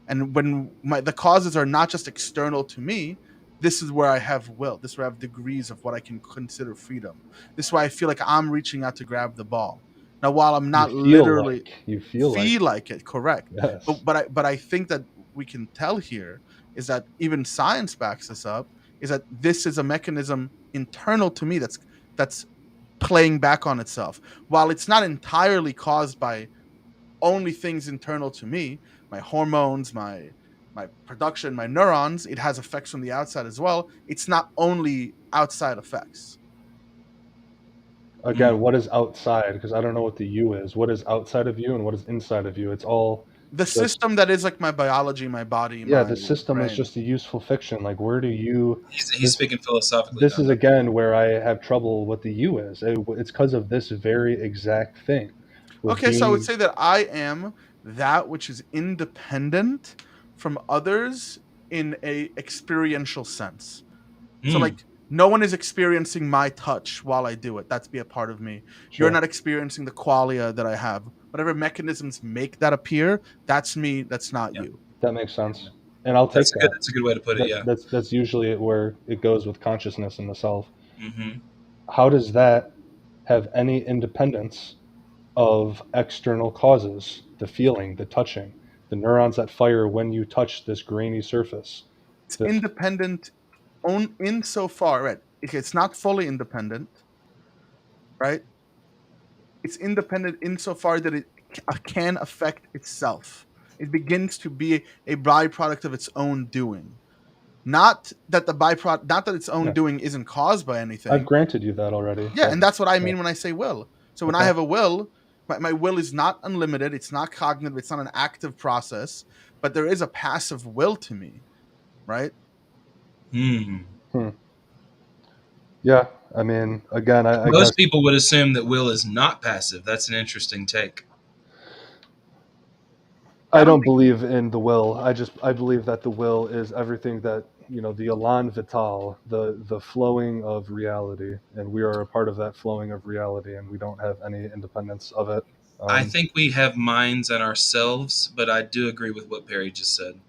And when the causes are not just external to me, this is where I have will. This is where I have degrees of what I can consider freedom. This is why I feel like I'm reaching out to grab the ball. Now, while I'm not literally you feel like it, correct. Yes. But I think that we can tell here is that even science backs this up, is that this is a mechanism internal to me that's playing back on itself. While it's not entirely caused by only things internal to me, my hormones, my production, my neurons, it has effects from the outside as well. It's not only outside effects. Again, what is outside? Because I don't know what the you is. What is outside of you and what is inside of you? It's all the system that is like my biology, my body. Yeah, my the system brain. is just a useful fiction. Like, where do you? He's speaking philosophically. This is again where I have trouble what the you is. It's because of this very exact thing. Okay, so I would say that I am that which is independent from others in a experiential sense. So like no one is experiencing my touch while I do it. That's be a part of me. Sure. You're not experiencing the qualia that I have. Whatever mechanisms make that appear, that's me. That's not you. That makes sense. And I'll take that. That's a good way to put it, yeah. That's usually where it goes with consciousness in the self. Mm-hmm. How does that have any independence of external causes? The feeling, the touching, the neurons that fire when you touch this grainy surface. It's independent insofar, right? It's not fully independent, right? It's independent insofar that it can affect itself. It begins to be a byproduct of its own doing. Not that its own doing isn't caused by anything. I've granted you that already. Yeah, and that's what I mean when I say will. So when I have a will, my will is not unlimited. It's not cognitive. It's not an active process, but there is a passive will to me, right? Yeah, I mean, again, most people would assume that will is not passive. That's an interesting take. I don't don't think believe in the will. I believe that the will is everything that, the elan vital, the flowing of reality, and we are a part of that flowing of reality, and we don't have any independence of it. I Um, think we have minds in ourselves, but I do agree with what Perry just said.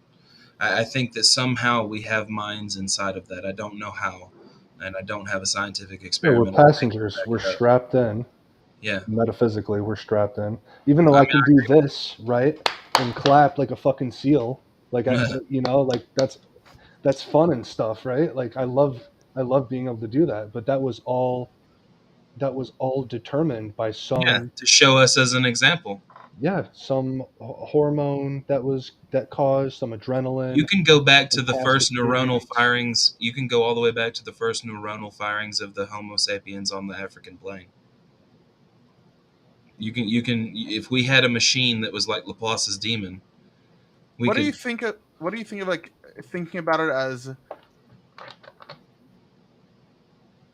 I think that somehow we have minds inside of that. I don't know how, and I don't have a scientific yeah, we're experiment or anything to passengers. back We're it up. strapped in. Yeah, Metaphysically, we're strapped in. Even though I I mean, can do this right and clap like a fucking seal, like I, like that's fun and stuff, right? Like I love being able to do that, but that was all determined by yeah, some, to show us as an example. yeah, some hormone that caused some You adrenaline, can go back to some the past first neuronal experience. firings. You can go all the way back to the first neuronal firings of the Homo sapiens on the African plain. If we had a machine that was like Laplace's demon, we what do could. you think of like thinking about it as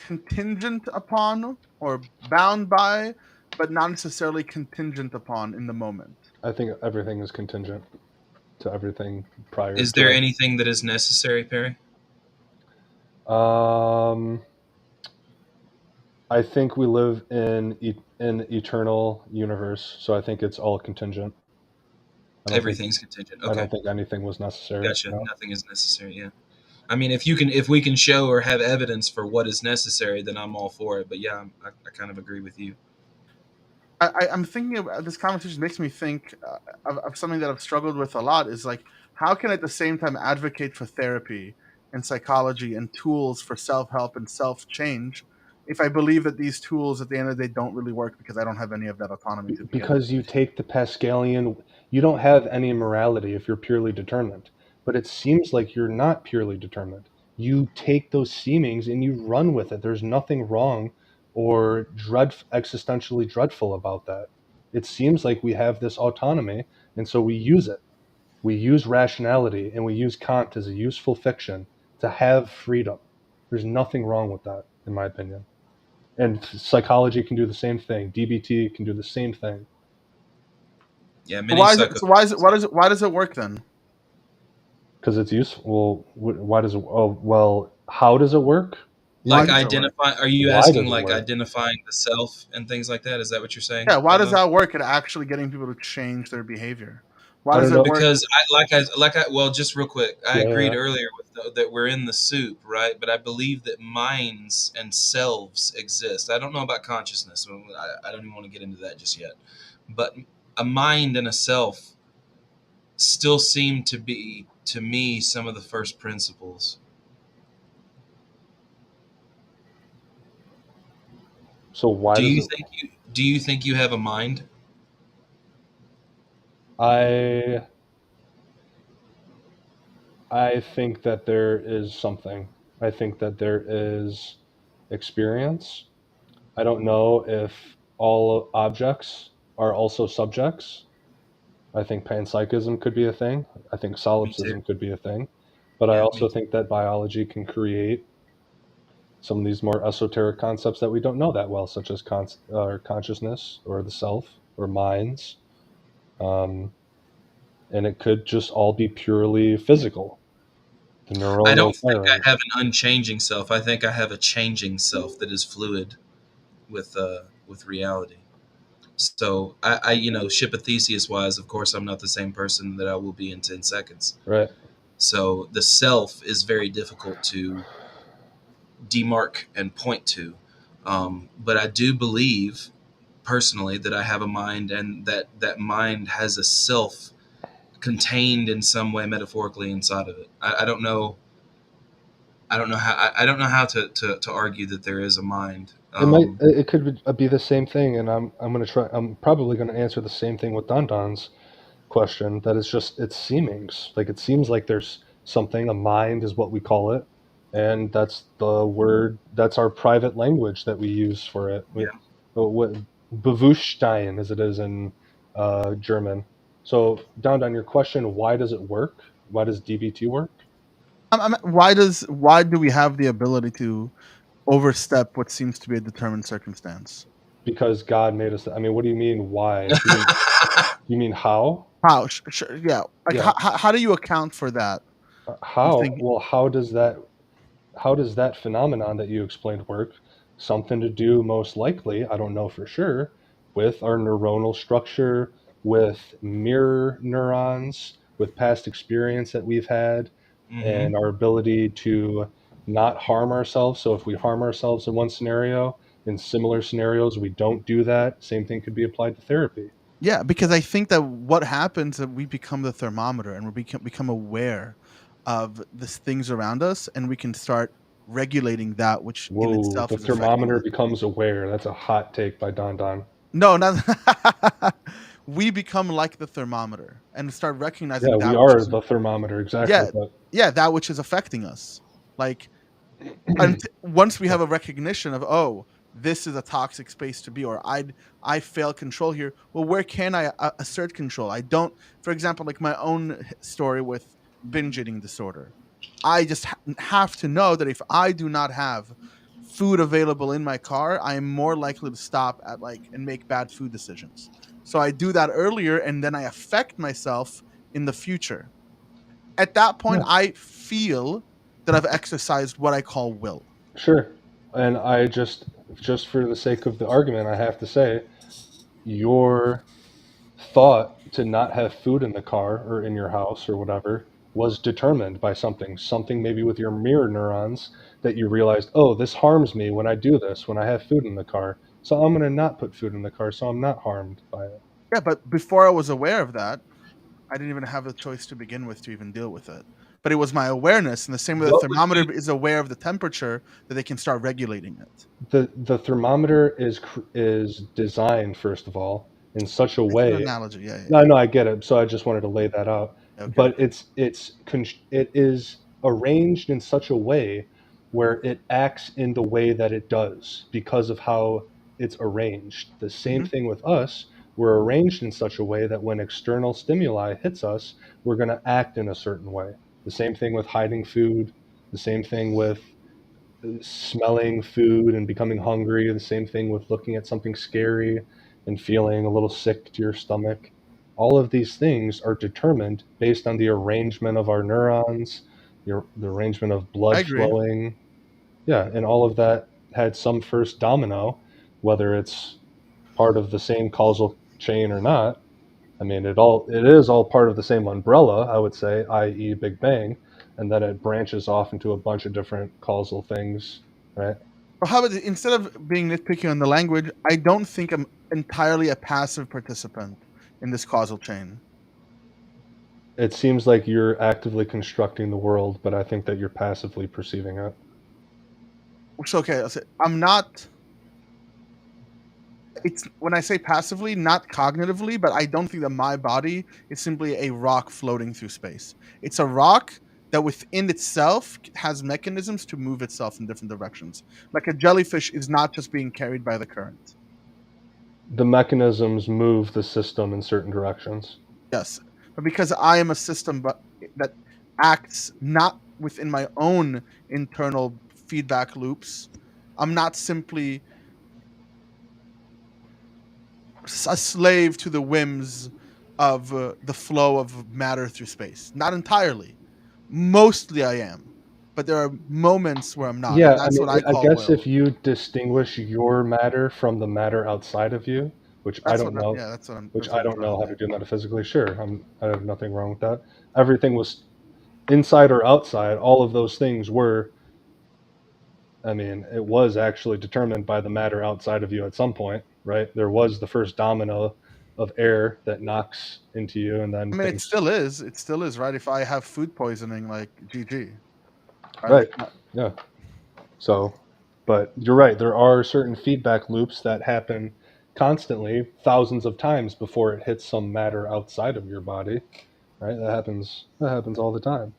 contingent upon or bound by, but not necessarily contingent upon in the moment. I think everything is contingent to everything prior Is to there it. anything that is necessary, Perry? Um, I think we live in an eternal universe, so I think it's all contingent. I don't think Everything's contingent. I Okay, don't think anything was necessary. gotcha. No. Nothing is necessary. Yeah. I mean, if we can show or have evidence for what is necessary, then I'm all for it. But yeah, I kind of agree with you. I'm thinking of this conversation makes me think of something that I've struggled with a lot is like how can I at the same time advocate for therapy and psychology and tools for self help and self change if I believe that these tools at the end of the day don't really work because I don't have any of that autonomy to begin with. Because you take the Pascalian, you don't have any morality if you're purely determined. But it seems like you're not purely determined. You take those seemings and you run with it. There's nothing wrong or existentially dreadful about that. It seems like we have this autonomy, and so we use it. We use rationality and we use Kant as a useful fiction to have freedom. There's nothing wrong with that, in my opinion. And psychology can do the same thing. DBT can do the same thing Yeah, So many why is it? psycho. So why does it work then? because it's useful. Well, why does it? Oh, well, how does it work? Why Like does it work? identify. Are you Why asking does it like work? identifying the self and things like that? Is that what you're saying, Yeah, why does Brother? that work at actually getting people to change their behavior? Why I does don't it know. work? Because well, just real quick, I Yeah, agreed yeah, earlier that we're in the soup, right? But I believe that minds and selves exist. I don't know about consciousness. So I don't even want to get into that just yet. But a mind and a self still seem to be, to me, some of the first principles. so why Do does you it? think you have a mind? I I think that there is something. I think that there is experience. I don't know if all objects are also subjects. I think panpsychism could be a thing. I think Me too. solipsism could be a thing. But I Yeah, me also too. think that biology can create some of these more esoteric concepts that we don't know that well, such as consciousness or the self or minds. Um, and it could just all be purely physical, the I neuronal don't think I have firings. an unchanging self. I think I have a changing self that is fluid with reality. So ship of Theseus wise, of course, I'm not the same person that I will be in 10 seconds. Right. So the self is very difficult to demark and point to. But I do believe personally that I have a mind, and that mind has a self contained in some way metaphorically inside of it. I don't know. I don't know how to argue that there is a mind. It could be the same thing, and I'm gonna try. I'm probably gonna answer the same thing with Don Don's question. That is just it's seemings. Like it seems like there's something. A mind is what we call it, and that's the word. That's our private language that we use for it. Yeah. What Bewusstsein as it is in German. So Don, your question, why does it work? Why does DBT work? Why do we have the ability to overstep what seems to be a determined circumstance? because God made us. I mean, what do you mean why? You mean how? How? Yeah. Like Yeah. how do you account for that? I'm How? thinking. Well, how does that phenomenon that you explained work? Something to do, most likely, I don't know for sure, with our neuronal structure, with mirror neurons, with past experience that we've had, Hmm. and our ability to not harm ourselves. So if we harm ourselves in one scenario, in similar scenarios, we don't do that. Same thing could be applied to therapy. Yeah, because I think that what happens is we become the thermometer and we become aware of the things around us, and we can start regulating that, which in Whoa, itself the is affecting thermometer us. becomes aware. That's a hot take by Don Don. No, not we become like the thermometer and start recognizing Yeah, we that which are is the thermometer, exactly. yeah, But yeah, that which is affecting us. Like once we have a recognition of, oh, this is a toxic space to be, or I fail control here. Well, where can I assert control? I don't. For example, like my own story with binge eating disorder. I just have to know that if I do not have food available in my car, I am more likely to stop at and make bad food decisions. So I do that earlier, and then I affect myself in the future. At that point, yeah, I feel that I've exercised what I call will. sure. And I just for the sake of the argument, I have to say your thought to not have food in the car or in your house or whatever was determined by something maybe with your mirror neurons that you realized, oh, this harms me when I do this, when I have food in the car. So I'm going to not put food in the car so I'm not harmed by it. Yeah, but before I was aware of that, I didn't even have the choice to begin with to even deal with it. But it was my awareness, and the same way the What would you? thermometer is aware of the temperature, that they can start regulating it. The thermometer is designed, first of all, in such a It's an way. analogy. Yeah, yeah, No, no, I get it. So I just wanted to lay that out. yeah. Okay, But okay. it is arranged in such a way where it acts in the way that it does because of how it's arranged. The same Hmm. thing with us. We're arranged in such a way that when external stimuli hits us, we're going to act in a certain way. The same thing with hiding food. The same thing with smelling food and becoming hungry. The same thing with looking at something scary and feeling a little sick to your stomach. All of these things are determined based on the arrangement of our neurons, the arrangement of I blood agree. flowing. Yeah, and all of that had some first domino, whether it's part of the same causal chain or not. I mean, it is all part of the same umbrella, I would say, i.e., Big Bang, and then it branches off into a bunch of different causal things, right? But how about instead of being nitpicky on the language, I don't think I'm entirely a passive participant in this causal chain. It seems like you're actively constructing the world, but I think that you're passively perceiving it. So okay, I'll say I'm not. It's when I say passively, not cognitively, but I don't think that my body is simply a rock floating through space. It's a rock that within itself has mechanisms to move itself in different directions. Like a jellyfish is not just being carried by the current. The mechanisms move the system in certain directions. Yes. But because I am a system that acts not within my own internal feedback loops, I'm not simply a slave to the whims of the flow of matter through space. Not entirely. Mostly I am. But there are moments where I'm not. And Yeah, I that's mean, what I I call guess will. if you distinguish your matter from the matter outside of you, which I That's what don't know, yeah, that's what I'm which that's what I I'm don't trying know to how do. to do metaphysically, sure, I have nothing wrong with that. Everything was inside or outside, all of those things were, I mean, it was actually determined by the matter outside of you at some point, right? There was the first domino of air that knocks into you, and then I mean it things, still is. It still is, right? If I have food poisoning, like GG. Right? right? Like Yeah. So, but you're right. There are certain feedback loops that happen constantly, thousands of times before it hits some matter outside of your body, right? That happens. That happens all the time.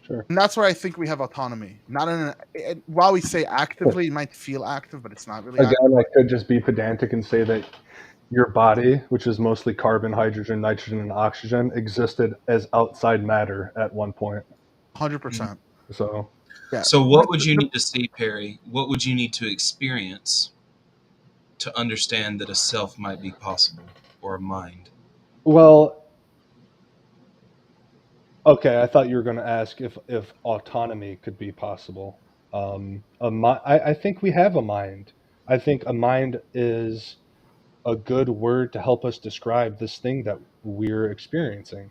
Sure. and that's where I think we have autonomy. Not in while we say Sure. actively, it might feel active, but it's not really active. Again, I could just be pedantic and say that your body, which is mostly carbon, hydrogen, nitrogen, and oxygen, existed as outside matter at one point. 100%. So, Yeah. So, what But would you need to see, Perry? What would you need to experience to understand that a self might be possible or a mind? Well, okay, I thought you were going to ask if autonomy could be possible. I think we have a mind. I think a mind is a good word to help us describe this thing that we're experiencing.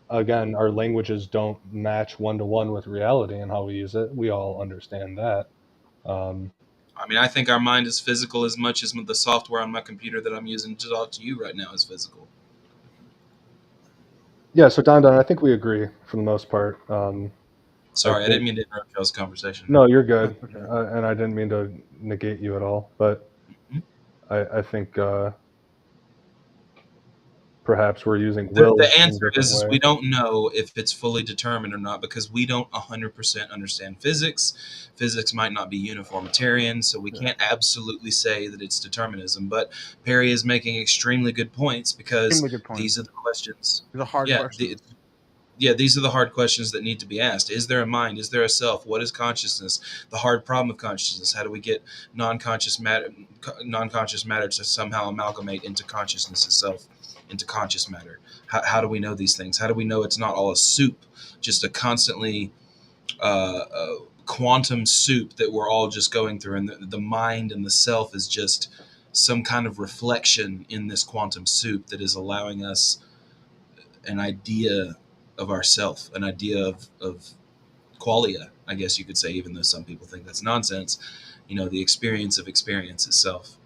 Again, our languages don't match one to one with reality and how we use it. We all understand that. Um, I mean, I think our mind is physical as much as the software on my computer that I'm using to talk to you right now is physical. yeah, so Don, I think we agree for the most part. I Sorry, I didn't think mean to interrupt y'all's conversation. no, you're good, That's okay. and I didn't mean to negate you at all, but Mhm. I think perhaps we're using The will in a answer different is way. we don't know if it's fully determined or not because we don't 100% understand physics. Physics might not be uniformitarian, so we Yeah. can't absolutely say that it's determinism. But Perry is making extremely good points because Extremely good these points. are the questions. These are hard Yeah, questions. these are the hard questions that need to be asked. Is there a mind? Is there a self? What is consciousness? The hard problem of consciousness. How do we get non-conscious matter to somehow amalgamate into consciousness itself, into conscious matter? How do we know these things? How do we know it's not all a soup, just a constantly quantum soup that we're all just going through, and the mind and the self is just some kind of reflection in this quantum soup that is allowing us an idea of ourself, an idea of qualia, I guess you could say, even though some people think that's nonsense, the experience of experience itself.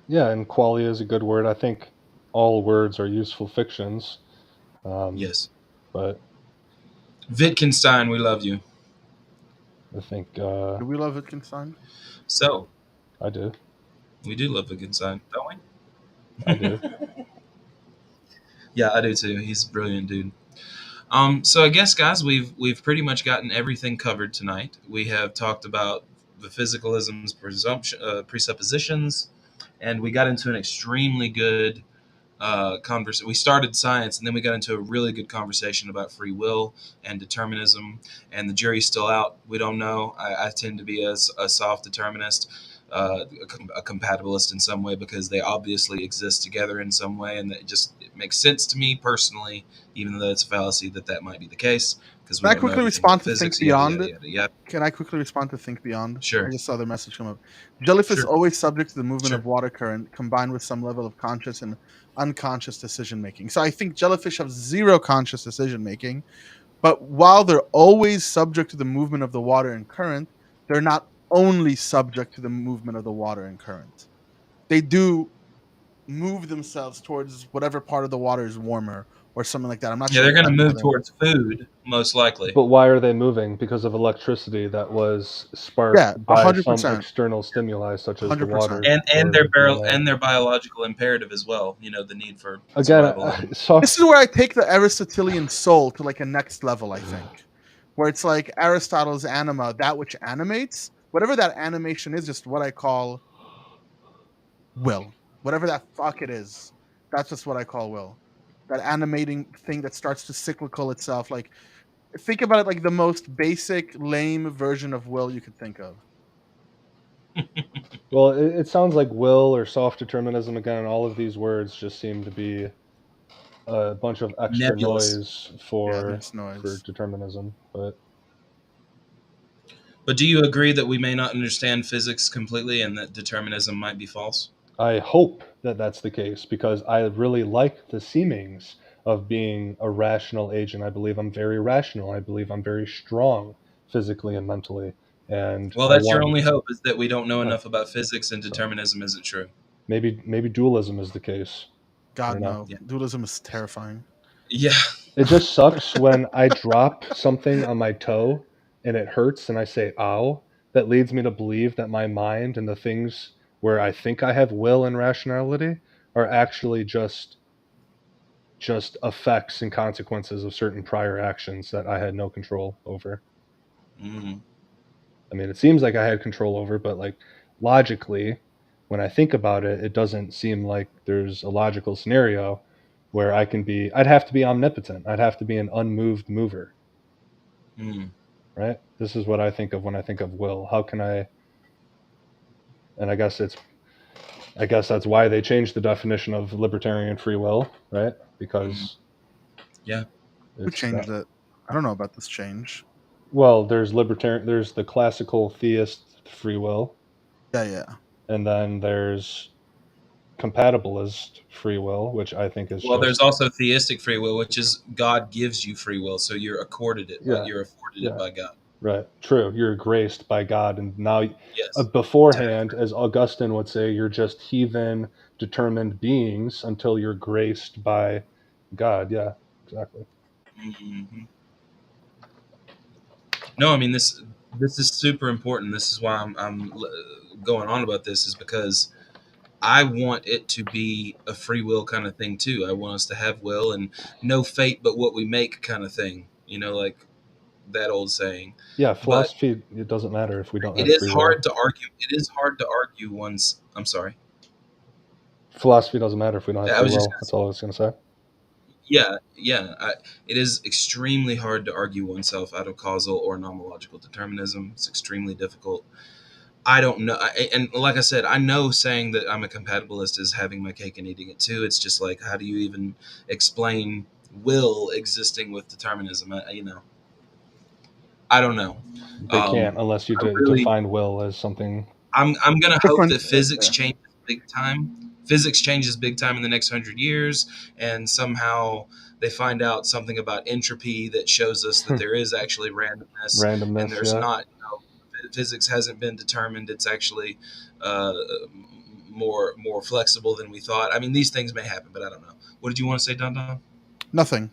Yeah, and qualia is a good word. I think all words are useful fictions, um, Yes. but Wittgenstein, we love you. I think Do we love Wittgenstein? So, I do. we do love Wittgenstein, don't I we? do. Yeah, I do too. He's a brilliant dude. So I guess, guys, we've pretty much gotten everything covered tonight. We have talked about the physicalism's presuppositions, and we got into an extremely good conversation. We started science, and then we got into a really good conversation about free will and determinism. And the jury's still out. We don't know. I tend to be a soft determinist, a compatibilist in some way because they obviously exist together in some way, and it makes sense to me personally, even though it's a fallacy that might be the case because we Can I don't know quickly everything respond about to Think physics. Yada Beyond yada it? yada yada. Can I quickly respond to Think Beyond? I Sure, just saw the message come up. Jellyfish is sure, always subject to the movement sure. of water current combined with some level of conscious and unconscious decision making. So I think jellyfish have zero conscious decision making, but while they're always subject to the movement of the water and current, they're not only subject to the movement of the water and current. They do move themselves towards whatever part of the water is warmer or something like that. I'm not Yeah, sure they're going to exactly how move that works. towards food most likely. But why are they moving? Because of electricity that was Yeah, sparked by some 100%. external stimuli, such as the 100%. water And or their the barrel light. and their biological imperative as well. The need for Again, survival of the. This is where I take the Aristotelian soul to like a next level, I think. Where it's like Aristotle's anima, that which animates, whatever that animation is, just what I call will. Whatever that fuck it is, that's just what I call will. That animating thing that starts to cyclical itself. Like, think about it like the most basic, lame version of will you could think of. well, it sounds like will or soft determinism. Again, all of these words just seem to be a bunch of extra Nebulous. noise Yeah, for that's noise. determinism. But But do you agree that we may not understand physics completely and that determinism might be false? I hope that that's the case because I really like the seemings of being a rational agent. I believe I'm very rational. I believe I'm very strong physically and mentally, and Well, I that's your want. only hope is that we don't know Yeah, enough about physics and so determinism isn't true. maybe dualism is the case. I God don't know. no. Yeah. Dualism is terrifying. Yeah. It just sucks when I drop something on my toe and it hurts and I say ow. That leads me to believe that my mind and the things where I think I have will and rationality are actually just effects and consequences of certain prior actions that I had no control over. Mm. I mean, it seems like I had control over, but like logically, when I think about it, it doesn't seem like there's a logical scenario where I'd have to be omnipotent. I'd have to be an unmoved mover, Mm. right? This is what I think of when I think of will. How can I, and I guess it's I guess that's why they changed the definition of libertarian free will, right? Because Yeah. Who changed it? I don't know about this change. Well, there's the classical theist free will, Yeah. and then there's compatibilist free will, which I think is Well, there's just also theistic free will, which is God gives you free will, so you're accorded it. yeah, You're afforded it yeah, by God. right, true. You're graced by God, and now Yes. beforehand, as Augustine would say, you're just heathen, determined beings until you're graced by God. Yeah, exactly. Mm-hmm. No, I mean this is super important. This is why I'm going on about this, is because I want it to be a free will kind of thing too. I want us to have will and no fate but what we make kind of thing. You know, like that old saying. Yeah, But philosophy. It doesn't matter if we don't it have is free will. hard to argue. It is hard to argue once. I'm sorry. Philosophy doesn't matter if we don't have I free was just will. That's all I was going to say. yeah. It is extremely hard to argue oneself out of causal or nomological determinism. It's extremely difficult. I don't know. And like I said, I know saying that I'm a compatibilist is having my cake and eating it too. It's just like, how do you even explain will existing with determinism? I don't know. They can't unless you I really, define will as something. I'm gonna hope Different. that physics Yeah. changes big time. Physics changes big time in the next 100 years, and somehow they find out something about entropy that shows us that there is actually randomness, and Randomness, there's yeah. not. Physics hasn't been determined. It's actually uh, more flexible than we thought. I mean, these things may happen, but I don't know. What did you want to say, Don Don? Nothing.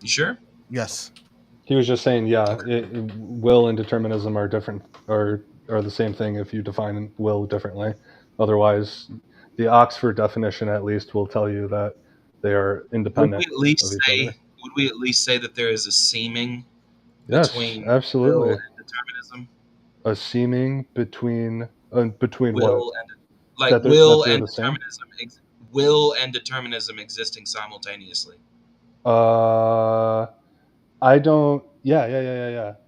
You sure? Yes. He was just saying, yeah, Okay. will and determinism are different, are the same thing if you define will differently. Otherwise, the Oxford definition at least will tell you that they are Would we independent at of least each other. say? Would we at least say that there is a seeming Yes, between will absolutely. and determinism? A seeming between what? Will and like That will they're and the same. determinism, will and determinism existing simultaneously. Uh, I don't. Yeah.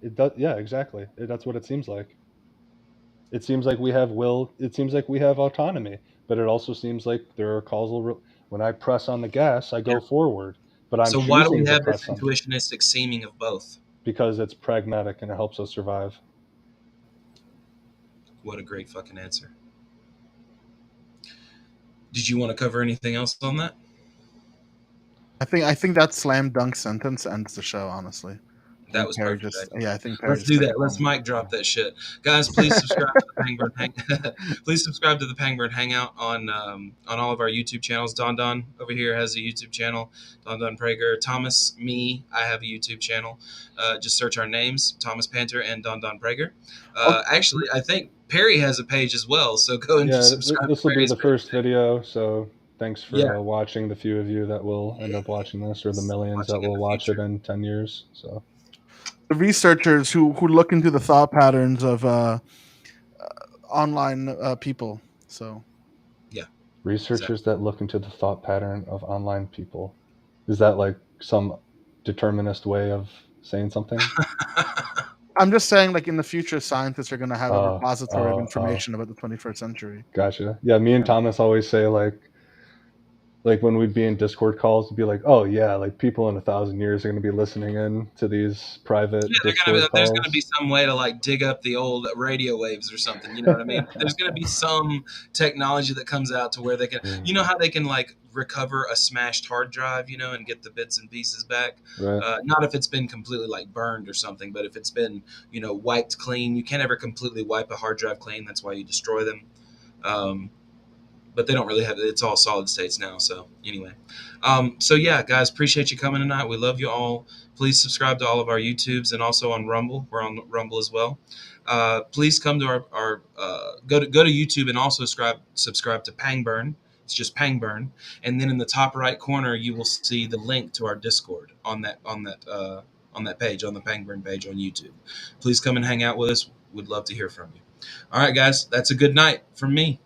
It does. Yeah, exactly. That's what it seems like. It seems like we have will. It seems like we have autonomy, but it also seems like there are when I press on the gas, I Yeah. go forward, but I'm So why do we choosing to have this press on intuitionistic seeming of both? because it's pragmatic and it helps us survive. What a great fucking answer. Did you want to cover anything else on that? I think that slam dunk sentence ends the show. Honestly, I That think was Perry perfect. just. Idea. Yeah, I think Perry Let's just do took it that. Let's home. mic drop that shit, guys. Please subscribe to the Pangburn Please subscribe to the Pangburn Hangout on all of our YouTube channels. Don Don over here has a YouTube channel. Don Don Prager, Thomas, me, I have a YouTube channel. Just search our names: Thomas Panter and Don Don Prager. Oh, Actually, I think Perry has a page as well. So go and Yeah, subscribe to this will be Perry's the page. first video, so thanks Yeah, for watching. The few of you that will end up watching this, or the millions that watching in will the watch it future. in 10 years. So the researchers who look into the thought patterns of online people. So Yeah, researchers exactly. that look into the thought pattern of online people. Is that like some determinist way of saying something? I'm just saying, like in the future, scientists are going to have a Oh, repository of oh, information about the 21st century. gotcha. Yeah, me and Yeah. Thomas always say like when we'd be in Discord calls, it'd be like, oh yeah, like people in 1,000 years are going to be listening in to these private Discord There's gonna be calls. some way to like dig up the old radio waves or something. You know what I mean? There's gonna be some technology that comes out to where they can. Yeah, You know how they can like recover a smashed hard drive, and get the bits and pieces back. right. Not if it's been completely like burned or something, but if it's been wiped clean. You can't ever completely wipe a hard drive clean. That's why you destroy them. Um, but they don't really have it's all solid states now. So anyway, so yeah, guys, appreciate you coming tonight. We love you all. Please subscribe to all of our YouTubes and also on Rumble. We're on Rumble as well. Please come to our go to YouTube and also subscribe to Pangburn. It's just Pangburn, and then in the top right corner you will see the link to our Discord on that page, on the Pangburn page on YouTube. Please come and hang out with us. We'd love to hear from you. All right, guys, that's a good night from me.